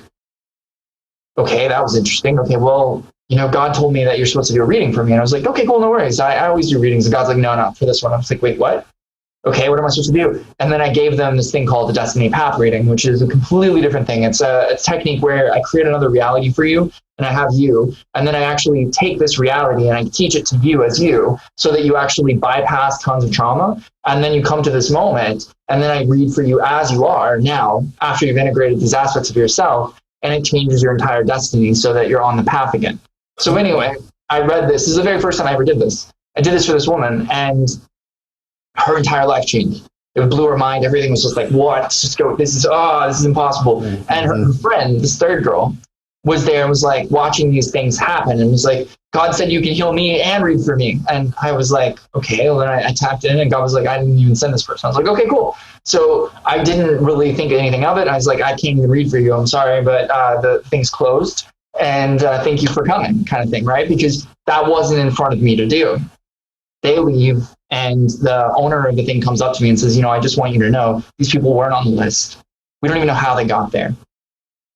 okay, that was interesting. Okay, well, God told me that you're supposed to do a reading for me. And I was like, okay, cool, no worries. I always do readings. And God's like, no, for this one. I was like, wait, what? Okay, what am I supposed to do? And then I gave them this thing called the Destiny Path reading, which is a completely different thing. It's a technique where I create another reality for you, and I have you. And then I actually take this reality and I teach it to you as you, so that you actually bypass tons of trauma. And then you come to this moment, and then I read for you as you are now, after you've integrated these aspects of yourself, and it changes your entire destiny so that you're on the path again. So anyway, I read this. This is the very first time I ever did this. I did this for this woman, and her entire life changed. It blew her mind. Everything was just like, what? Let's just go. This is impossible. And her friend, this third girl, was there and was watching these things happen and was like, God said you can heal me and read for me. And I was like, okay. Well, then I tapped in, and God was like, I didn't even send this person. I was like, okay, cool. So I didn't really think anything of it. I was like, I can't even read for you. I'm sorry, but the thing's closed. And thank you for coming, kind of thing, right? Because that wasn't in front of me to do. They leave, and the owner of the thing comes up to me and says, I just want you to know these people weren't on the list. We don't even know how they got there.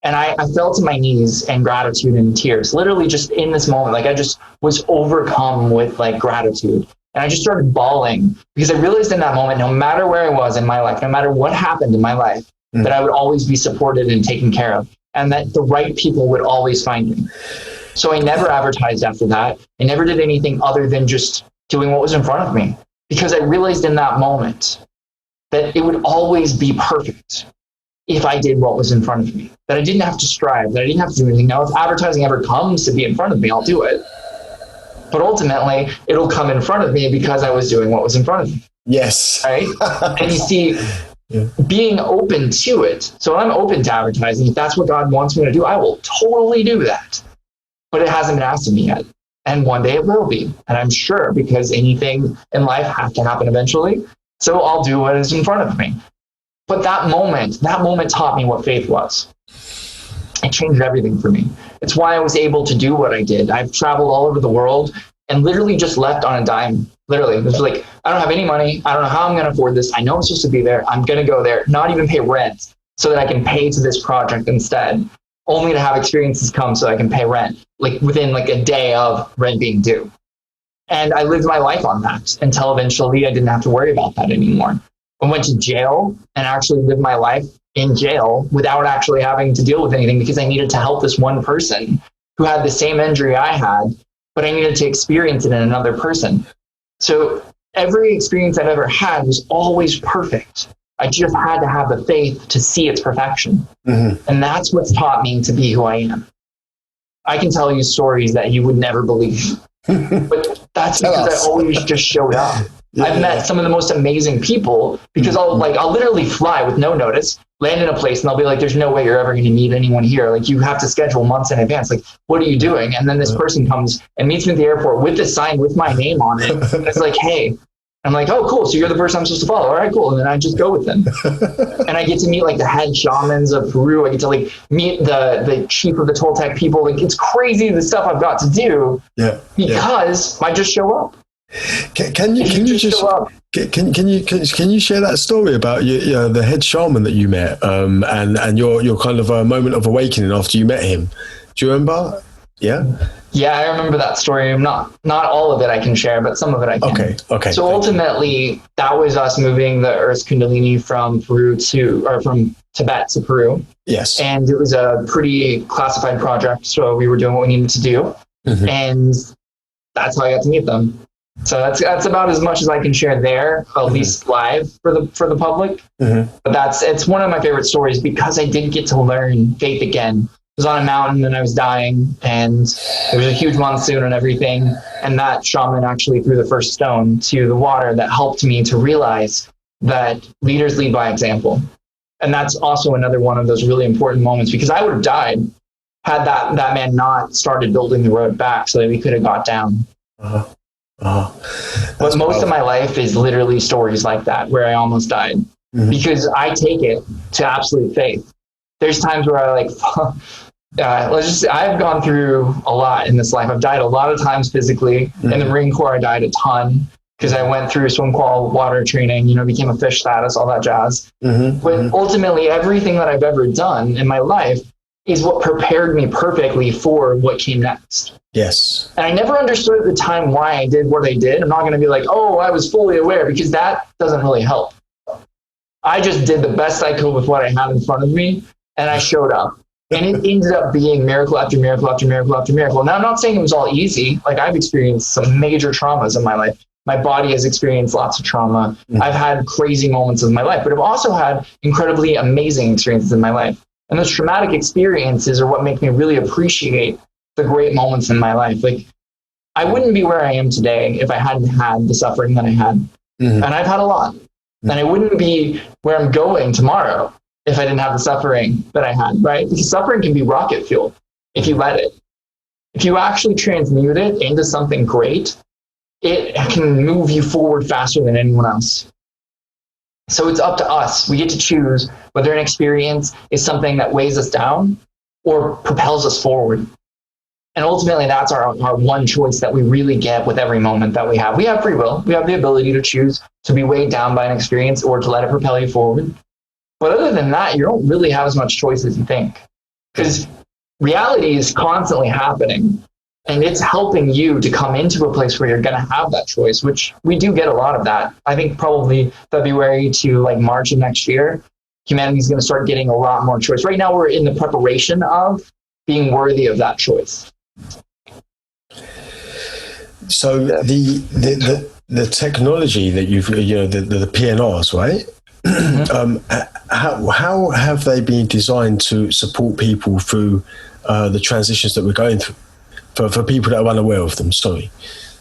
And I fell to my knees in gratitude and tears, literally just in this moment. I just was overcome with gratitude. And I just started bawling because I realized in that moment, no matter where I was in my life, no matter what happened in my life, that I would always be supported and taken care of, and that the right people would always find me. So I never advertised after that. I never did anything other than just doing what was in front of me, because I realized in that moment that it would always be perfect if I did what was in front of me, that I didn't have to strive, that I didn't have to do anything. Now, if advertising ever comes to be in front of me, I'll do it. But ultimately, it'll come in front of me because I was doing what was in front of me. Yes. Right? And you see, being open to it. So I'm open to advertising. If that's what God wants me to do, I will totally do that. But it hasn't been asked of me yet. And one day it will be. And I'm sure, because anything in life has to happen eventually. So I'll do what is in front of me. But that moment taught me what faith was. It changed everything for me. It's why I was able to do what I did. I've traveled all over the world and literally just left on a dime. Literally, it was like, I don't have any money. I don't know how I'm going to afford this. I know I'm supposed to be there. I'm going to go there, not even pay rent so that I can pay to this project instead, only to have experiences come so I can pay rent, like within like a day of rent being due. And I lived my life on that until eventually I didn't have to worry about that anymore. I went to jail and actually lived my life in jail without actually having to deal with anything because I needed to help this one person who had the same injury I had, but I needed to experience it in another person. So every experience I've ever had was always perfect. I just had to have the faith to see its perfection. Mm-hmm. And that's what's taught me to be who I am. I can tell you stories that you would never believe, but that's because I always just showed up. Yeah. I've met some of the most amazing people because I'll literally fly with no notice, land in a place, and they'll be like, there's no way you're ever going to meet anyone here. Like, you have to schedule months in advance. Like, what are you doing? And then this person comes and meets me at the airport with this sign with my name on it. And it's like, hey. I'm like, oh, cool. So you're the person I'm supposed to follow. All right, cool. And then I just go with them. And I get to meet like the head shamans of Peru. I get to like meet the chief of the Toltec people. Like, it's crazy the stuff I've got to do because I just show up. Can you share that story about the head shaman that you met and your kind of a moment of awakening after you met him? Do you remember? Yeah, I remember that story. Not all of it I can share, but some of it I can. Okay. So ultimately, that was us moving the Earth Kundalini from from Tibet to Peru. Yes. And it was a pretty classified project, so we were doing what we needed to do, and that's how I got to meet them. So that's about as much as I can share there, at least live for the public. But it's one of my favorite stories because I did get to learn faith again. I was on a mountain and I was dying, and there was a huge monsoon and everything. And that shaman actually threw the first stone to the water that helped me to realize that leaders lead by example. And that's also another one of those really important moments, because I would have died had that man not started building the road back so that we could have got down. But most of my life is literally stories like that where I almost died because I take it to absolute faith. There's times where I've gone through a lot in this life. I've died a lot of times physically. In the Marine Corps, I died a ton because I went through swim qual water training, became a fish status, all that jazz. But ultimately, everything that I've ever done in my life is what prepared me perfectly for what came next. Yes. And I never understood at the time why I did what I did. I'm not going to be like, oh, I was fully aware, because that doesn't really help. I just did the best I could with what I had in front of me, and I showed up. And it ended up being miracle after miracle after miracle after miracle. Now, I'm not saying it was all easy. Like, I've experienced some major traumas in my life. My body has experienced lots of trauma. I've had crazy moments in my life, but I've also had incredibly amazing experiences in my life. And those traumatic experiences are what make me really appreciate the great moments in my life. Like, I wouldn't be where I am today if I hadn't had the suffering that I had. And I've had a lot. And I wouldn't be where I'm going tomorrow if I didn't have the suffering that I had, right? Because suffering can be rocket fuel if you let it. If you actually transmute it into something great, it can move you forward faster than anyone else. So it's up to us. We get to choose whether an experience is something that weighs us down or propels us forward. And ultimately, that's our one choice that we really get with every moment that we have. We have free will. We have the ability to choose to be weighed down by an experience or to let it propel you forward. But other than that, you don't really have as much choice as you think, because reality is constantly happening. And it's helping you to come into a place where you're going to have that choice, which we do get a lot of that. I think probably February to like March of next year, humanity is going to start getting a lot more choice. Right now, we're in the preparation of being worthy of that choice. So the technology that you've, the PNRs, right? How have they been designed to support people through the transitions that we're going through? For people that are unaware of them, sorry.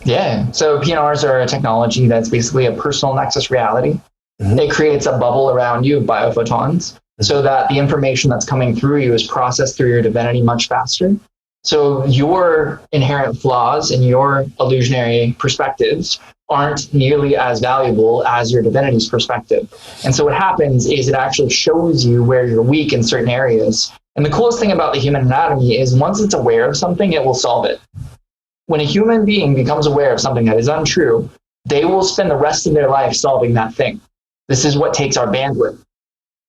Yeah, so PNRs are a technology that's basically a personal nexus reality. It creates a bubble around you of biophotons so that the information that's coming through you is processed through your divinity much faster. So your inherent flaws and your illusionary perspectives aren't nearly as valuable as your divinity's perspective. And so what happens is it actually shows you where you're weak in certain areas. And the coolest thing about the human anatomy is once it's aware of something, it will solve it. When a human being becomes aware of something that is untrue, they will spend the rest of their life solving that thing. This is what takes our bandwidth.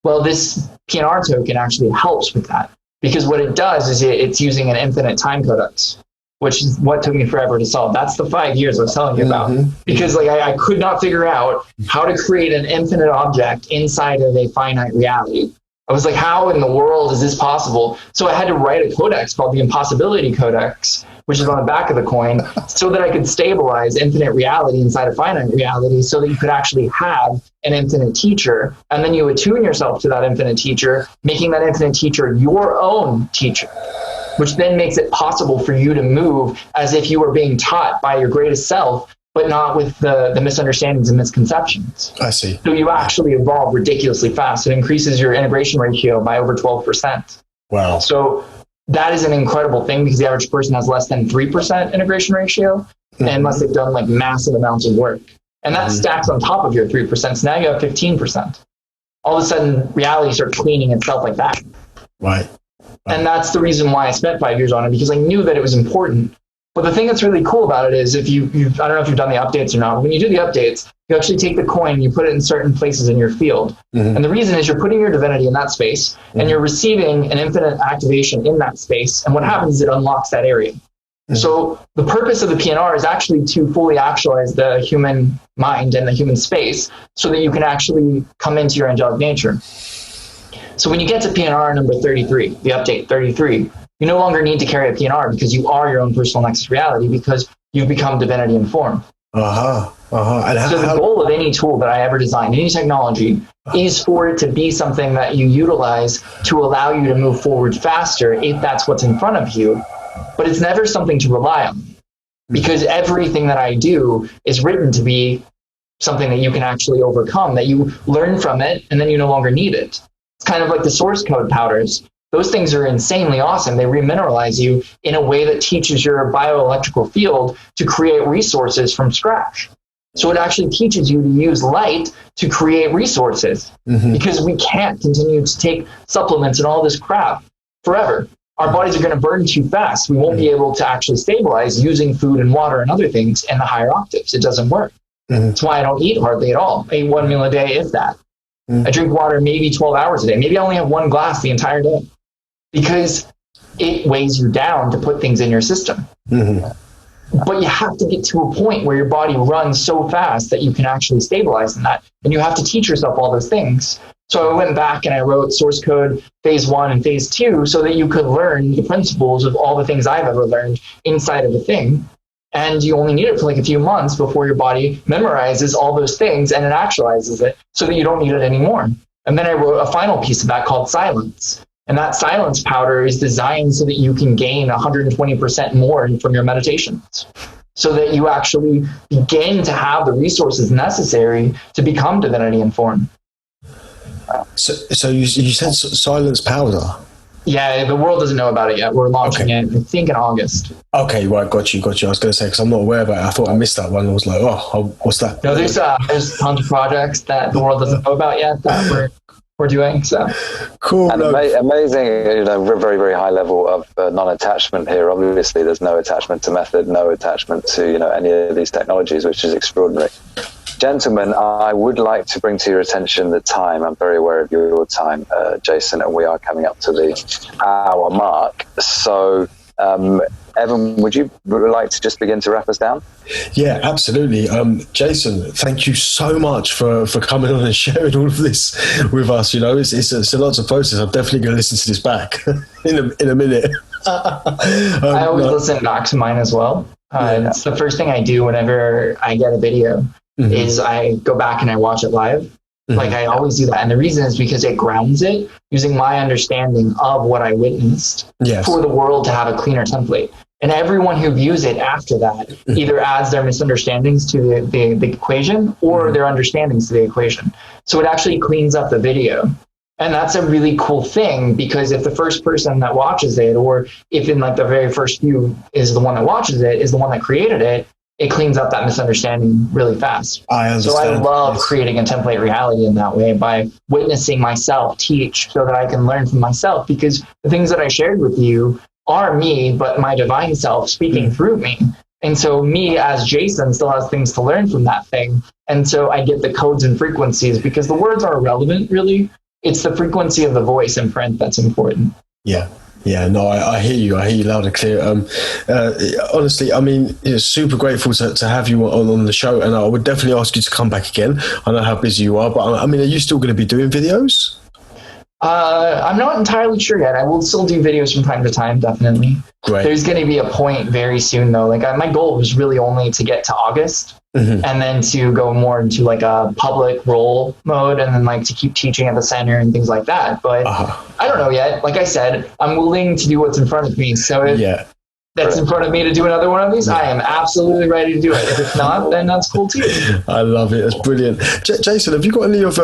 Well, this PNR token actually helps with that, because what it does is it's using an infinite time codex, which is what took me forever to solve. That's the 5 years I was telling you about. Because like I could not figure out how to create an infinite object inside of a finite reality. I was like, how in the world is this possible? So I had to write a codex called the Impossibility Codex, which is on the back of the coin, so that I could stabilize infinite reality inside of finite reality, so that you could actually have an infinite teacher. And then you attune yourself to that infinite teacher, making that infinite teacher your own teacher, which then makes it possible for you to move as if you were being taught by your greatest self, but not with the misunderstandings and misconceptions. I see. So you actually evolve ridiculously fast. It increases your integration ratio by over 12%. Wow. So that is an incredible thing, because the average person has less than 3% integration ratio, unless they've done like massive amounts of work. And that stacks on top of your 3%. So now you have 15%. All of a sudden, reality starts cleaning itself like that. Right. And that's the reason why I spent 5 years on it, because I knew that it was important. But the thing that's really cool about it is if I don't know if you've done the updates or not, when you do the updates, you actually take the coin and you put it in certain places in your field. And the reason is you're putting your divinity in that space and you're receiving an infinite activation in that space. And what happens is it unlocks that area. So the purpose of the PNR is actually to fully actualize the human mind and the human space, so that you can actually come into your angelic nature. So when you get to PNR number 33, the update 33, you no longer need to carry a PNR, because you are your own personal nexus reality, because you've become divinity informed. And So the goal of any tool that I ever designed, any technology, is for it to be something that you utilize to allow you to move forward faster if that's what's in front of you. But it's never something to rely on, because everything that I do is written to be something that you can actually overcome, that you learn from it and then you no longer need it. It's kind of like the source code powders. Those things are insanely awesome. They remineralize you in a way that teaches your bioelectrical field to create resources from scratch. So it actually teaches you to use light to create resources, because we can't continue to take supplements and all this crap forever. Our bodies are going to burn too fast. We won't be able to actually stabilize using food and water and other things in the higher octaves. It doesn't work. That's why I don't eat hardly at all. I eat one meal a day, if that. I drink water maybe 12 hours a day. Maybe I only have one glass the entire day, because it weighs you down to put things in your system. But you have to get to a point where your body runs so fast that you can actually stabilize in that. And you have to teach yourself all those things. So I went back and I wrote source code phase 1 and phase 2, so that you could learn the principles of all the things I've ever learned inside of a thing. And you only need it for like a few months before your body memorizes all those things and it actualizes it, so that you don't need it anymore. And then I wrote a final piece of that called silence. And that silence powder is designed so that you can gain 120% more from your meditations, so that you actually begin to have the resources necessary to become divinity informed. So you said silence powder? Yeah, the world doesn't know about it yet. We're launching it, I think, in August. Okay, right, got you. I was going to say, because I'm not aware of it. I thought I missed that one. I was like, oh, what's that? No, there's tons of projects that the world doesn't know about yet that we're doing. So cool. And amazing, very, very high level of non-attachment here. Obviously, there's no attachment to method, no attachment to any of these technologies, which is extraordinary. Gentlemen, I would like to bring to your attention the time. I'm very aware of your time, Jason, and we are coming up to the hour mark. So, Evan, would you like to just begin to wrap us down? Yeah, absolutely. Jason, thank you so much for coming on and sharing all of this with us. It's a lot to process. I'm definitely going to listen to this back in a minute. I always listen back to mine as well. It's the first thing I do whenever I get a video. Is I go back and I watch it live. Like I always do that. And the reason is because it grounds it using my understanding of what I witnessed for the world to have a cleaner template. And everyone who views it after that either adds their misunderstandings to the equation or their understandings to the equation. So it actually cleans up the video. And that's a really cool thing, because if the first person that watches it, or if in like the very first view is the one that watches it, is the one that created it, it cleans up that misunderstanding really fast. I understand. So I love creating a template reality in that way by witnessing myself teach so that I can learn from myself, because the things that I shared with you are me, but my divine self speaking through me. And so me as Jason still has things to learn from that thing. And so I get the codes and frequencies, because the words are irrelevant, really. It's the frequency of the voice and print that's important. Yeah. Yeah, no, I hear you. I hear you loud and clear. Honestly, I mean, super grateful to have you on the show, and I would definitely ask you to come back again. I know how busy you are, but I mean, are you still going to be doing videos? I'm not entirely sure yet. I will still do videos from time to time, definitely. Great. There's going to be a point very soon, though. Like my goal was really only to get to August, and then to go more into like a public role mode, and then like to keep teaching at the center and things like that. But I don't know yet. Like I said, I'm willing to do what's in front of me. So if that's in front of me to do another one of these, I am absolutely ready to do it. If it's not, then that's cool too. I love it. That's brilliant. Jason, have you got any of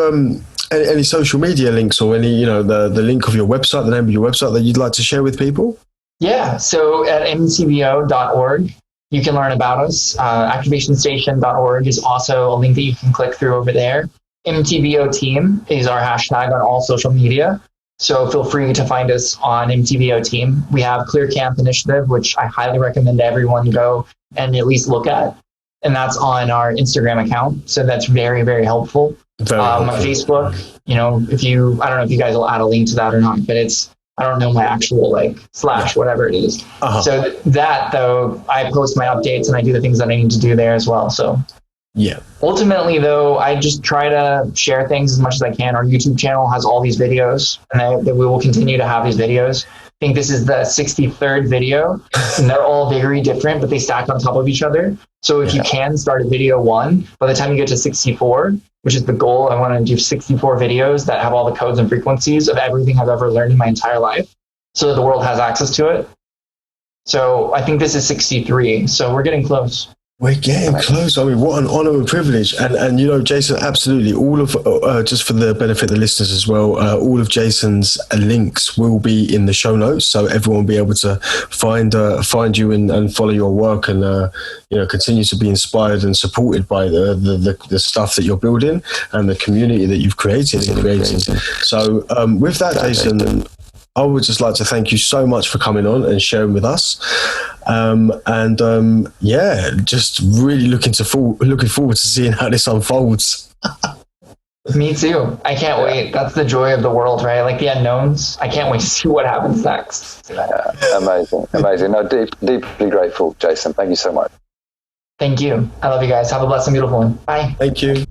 any social media links, or any, the link of your website, the name of your website that you'd like to share with people? Yeah. So at MTVO.org, you can learn about us. Activationstation.org is also a link that you can click through over there. MTVO team is our hashtag on all social media. So feel free to find us on MTVO team. We have Clear Camp Initiative, which I highly recommend everyone go and at least look at. And that's on our Instagram account. So that's very, very helpful. On Facebook, I don't know if you guys will add a link to that or not, but I don't know my actual / whatever it is. So that, though, I post my updates and I do the things that I need to do there as well. So ultimately, though, I just try to share things as much as I can. Our YouTube channel has all these videos, and we will continue to have these videos. I think this is the 63rd video, and they're all very different, but they stack on top of each other. So if you can start at video 1, by the time you get to 64, which is the goal, I want to do 64 videos that have all the codes and frequencies of everything I've ever learned in my entire life, so that the world has access to it. So I think this is 63. So we're getting close. We're getting close. I mean, what an honor and privilege. And Jason, absolutely, all of, just for the benefit of the listeners as well, all of Jason's links will be in the show notes, so everyone will be able to find you and follow your work, and continue to be inspired and supported by the stuff that you're building and the community that you've created. So with that, Jason, I would just like to thank you so much for coming on and sharing with us. Just really looking forward to seeing how this unfolds. Me too. I can't wait. That's the joy of the world, right? Like the unknowns. I can't wait to see what happens next. Amazing. No, deeply grateful, Jason. Thank you so much. Thank you. I love you guys. Have a blessed and beautiful one. Bye. Thank you.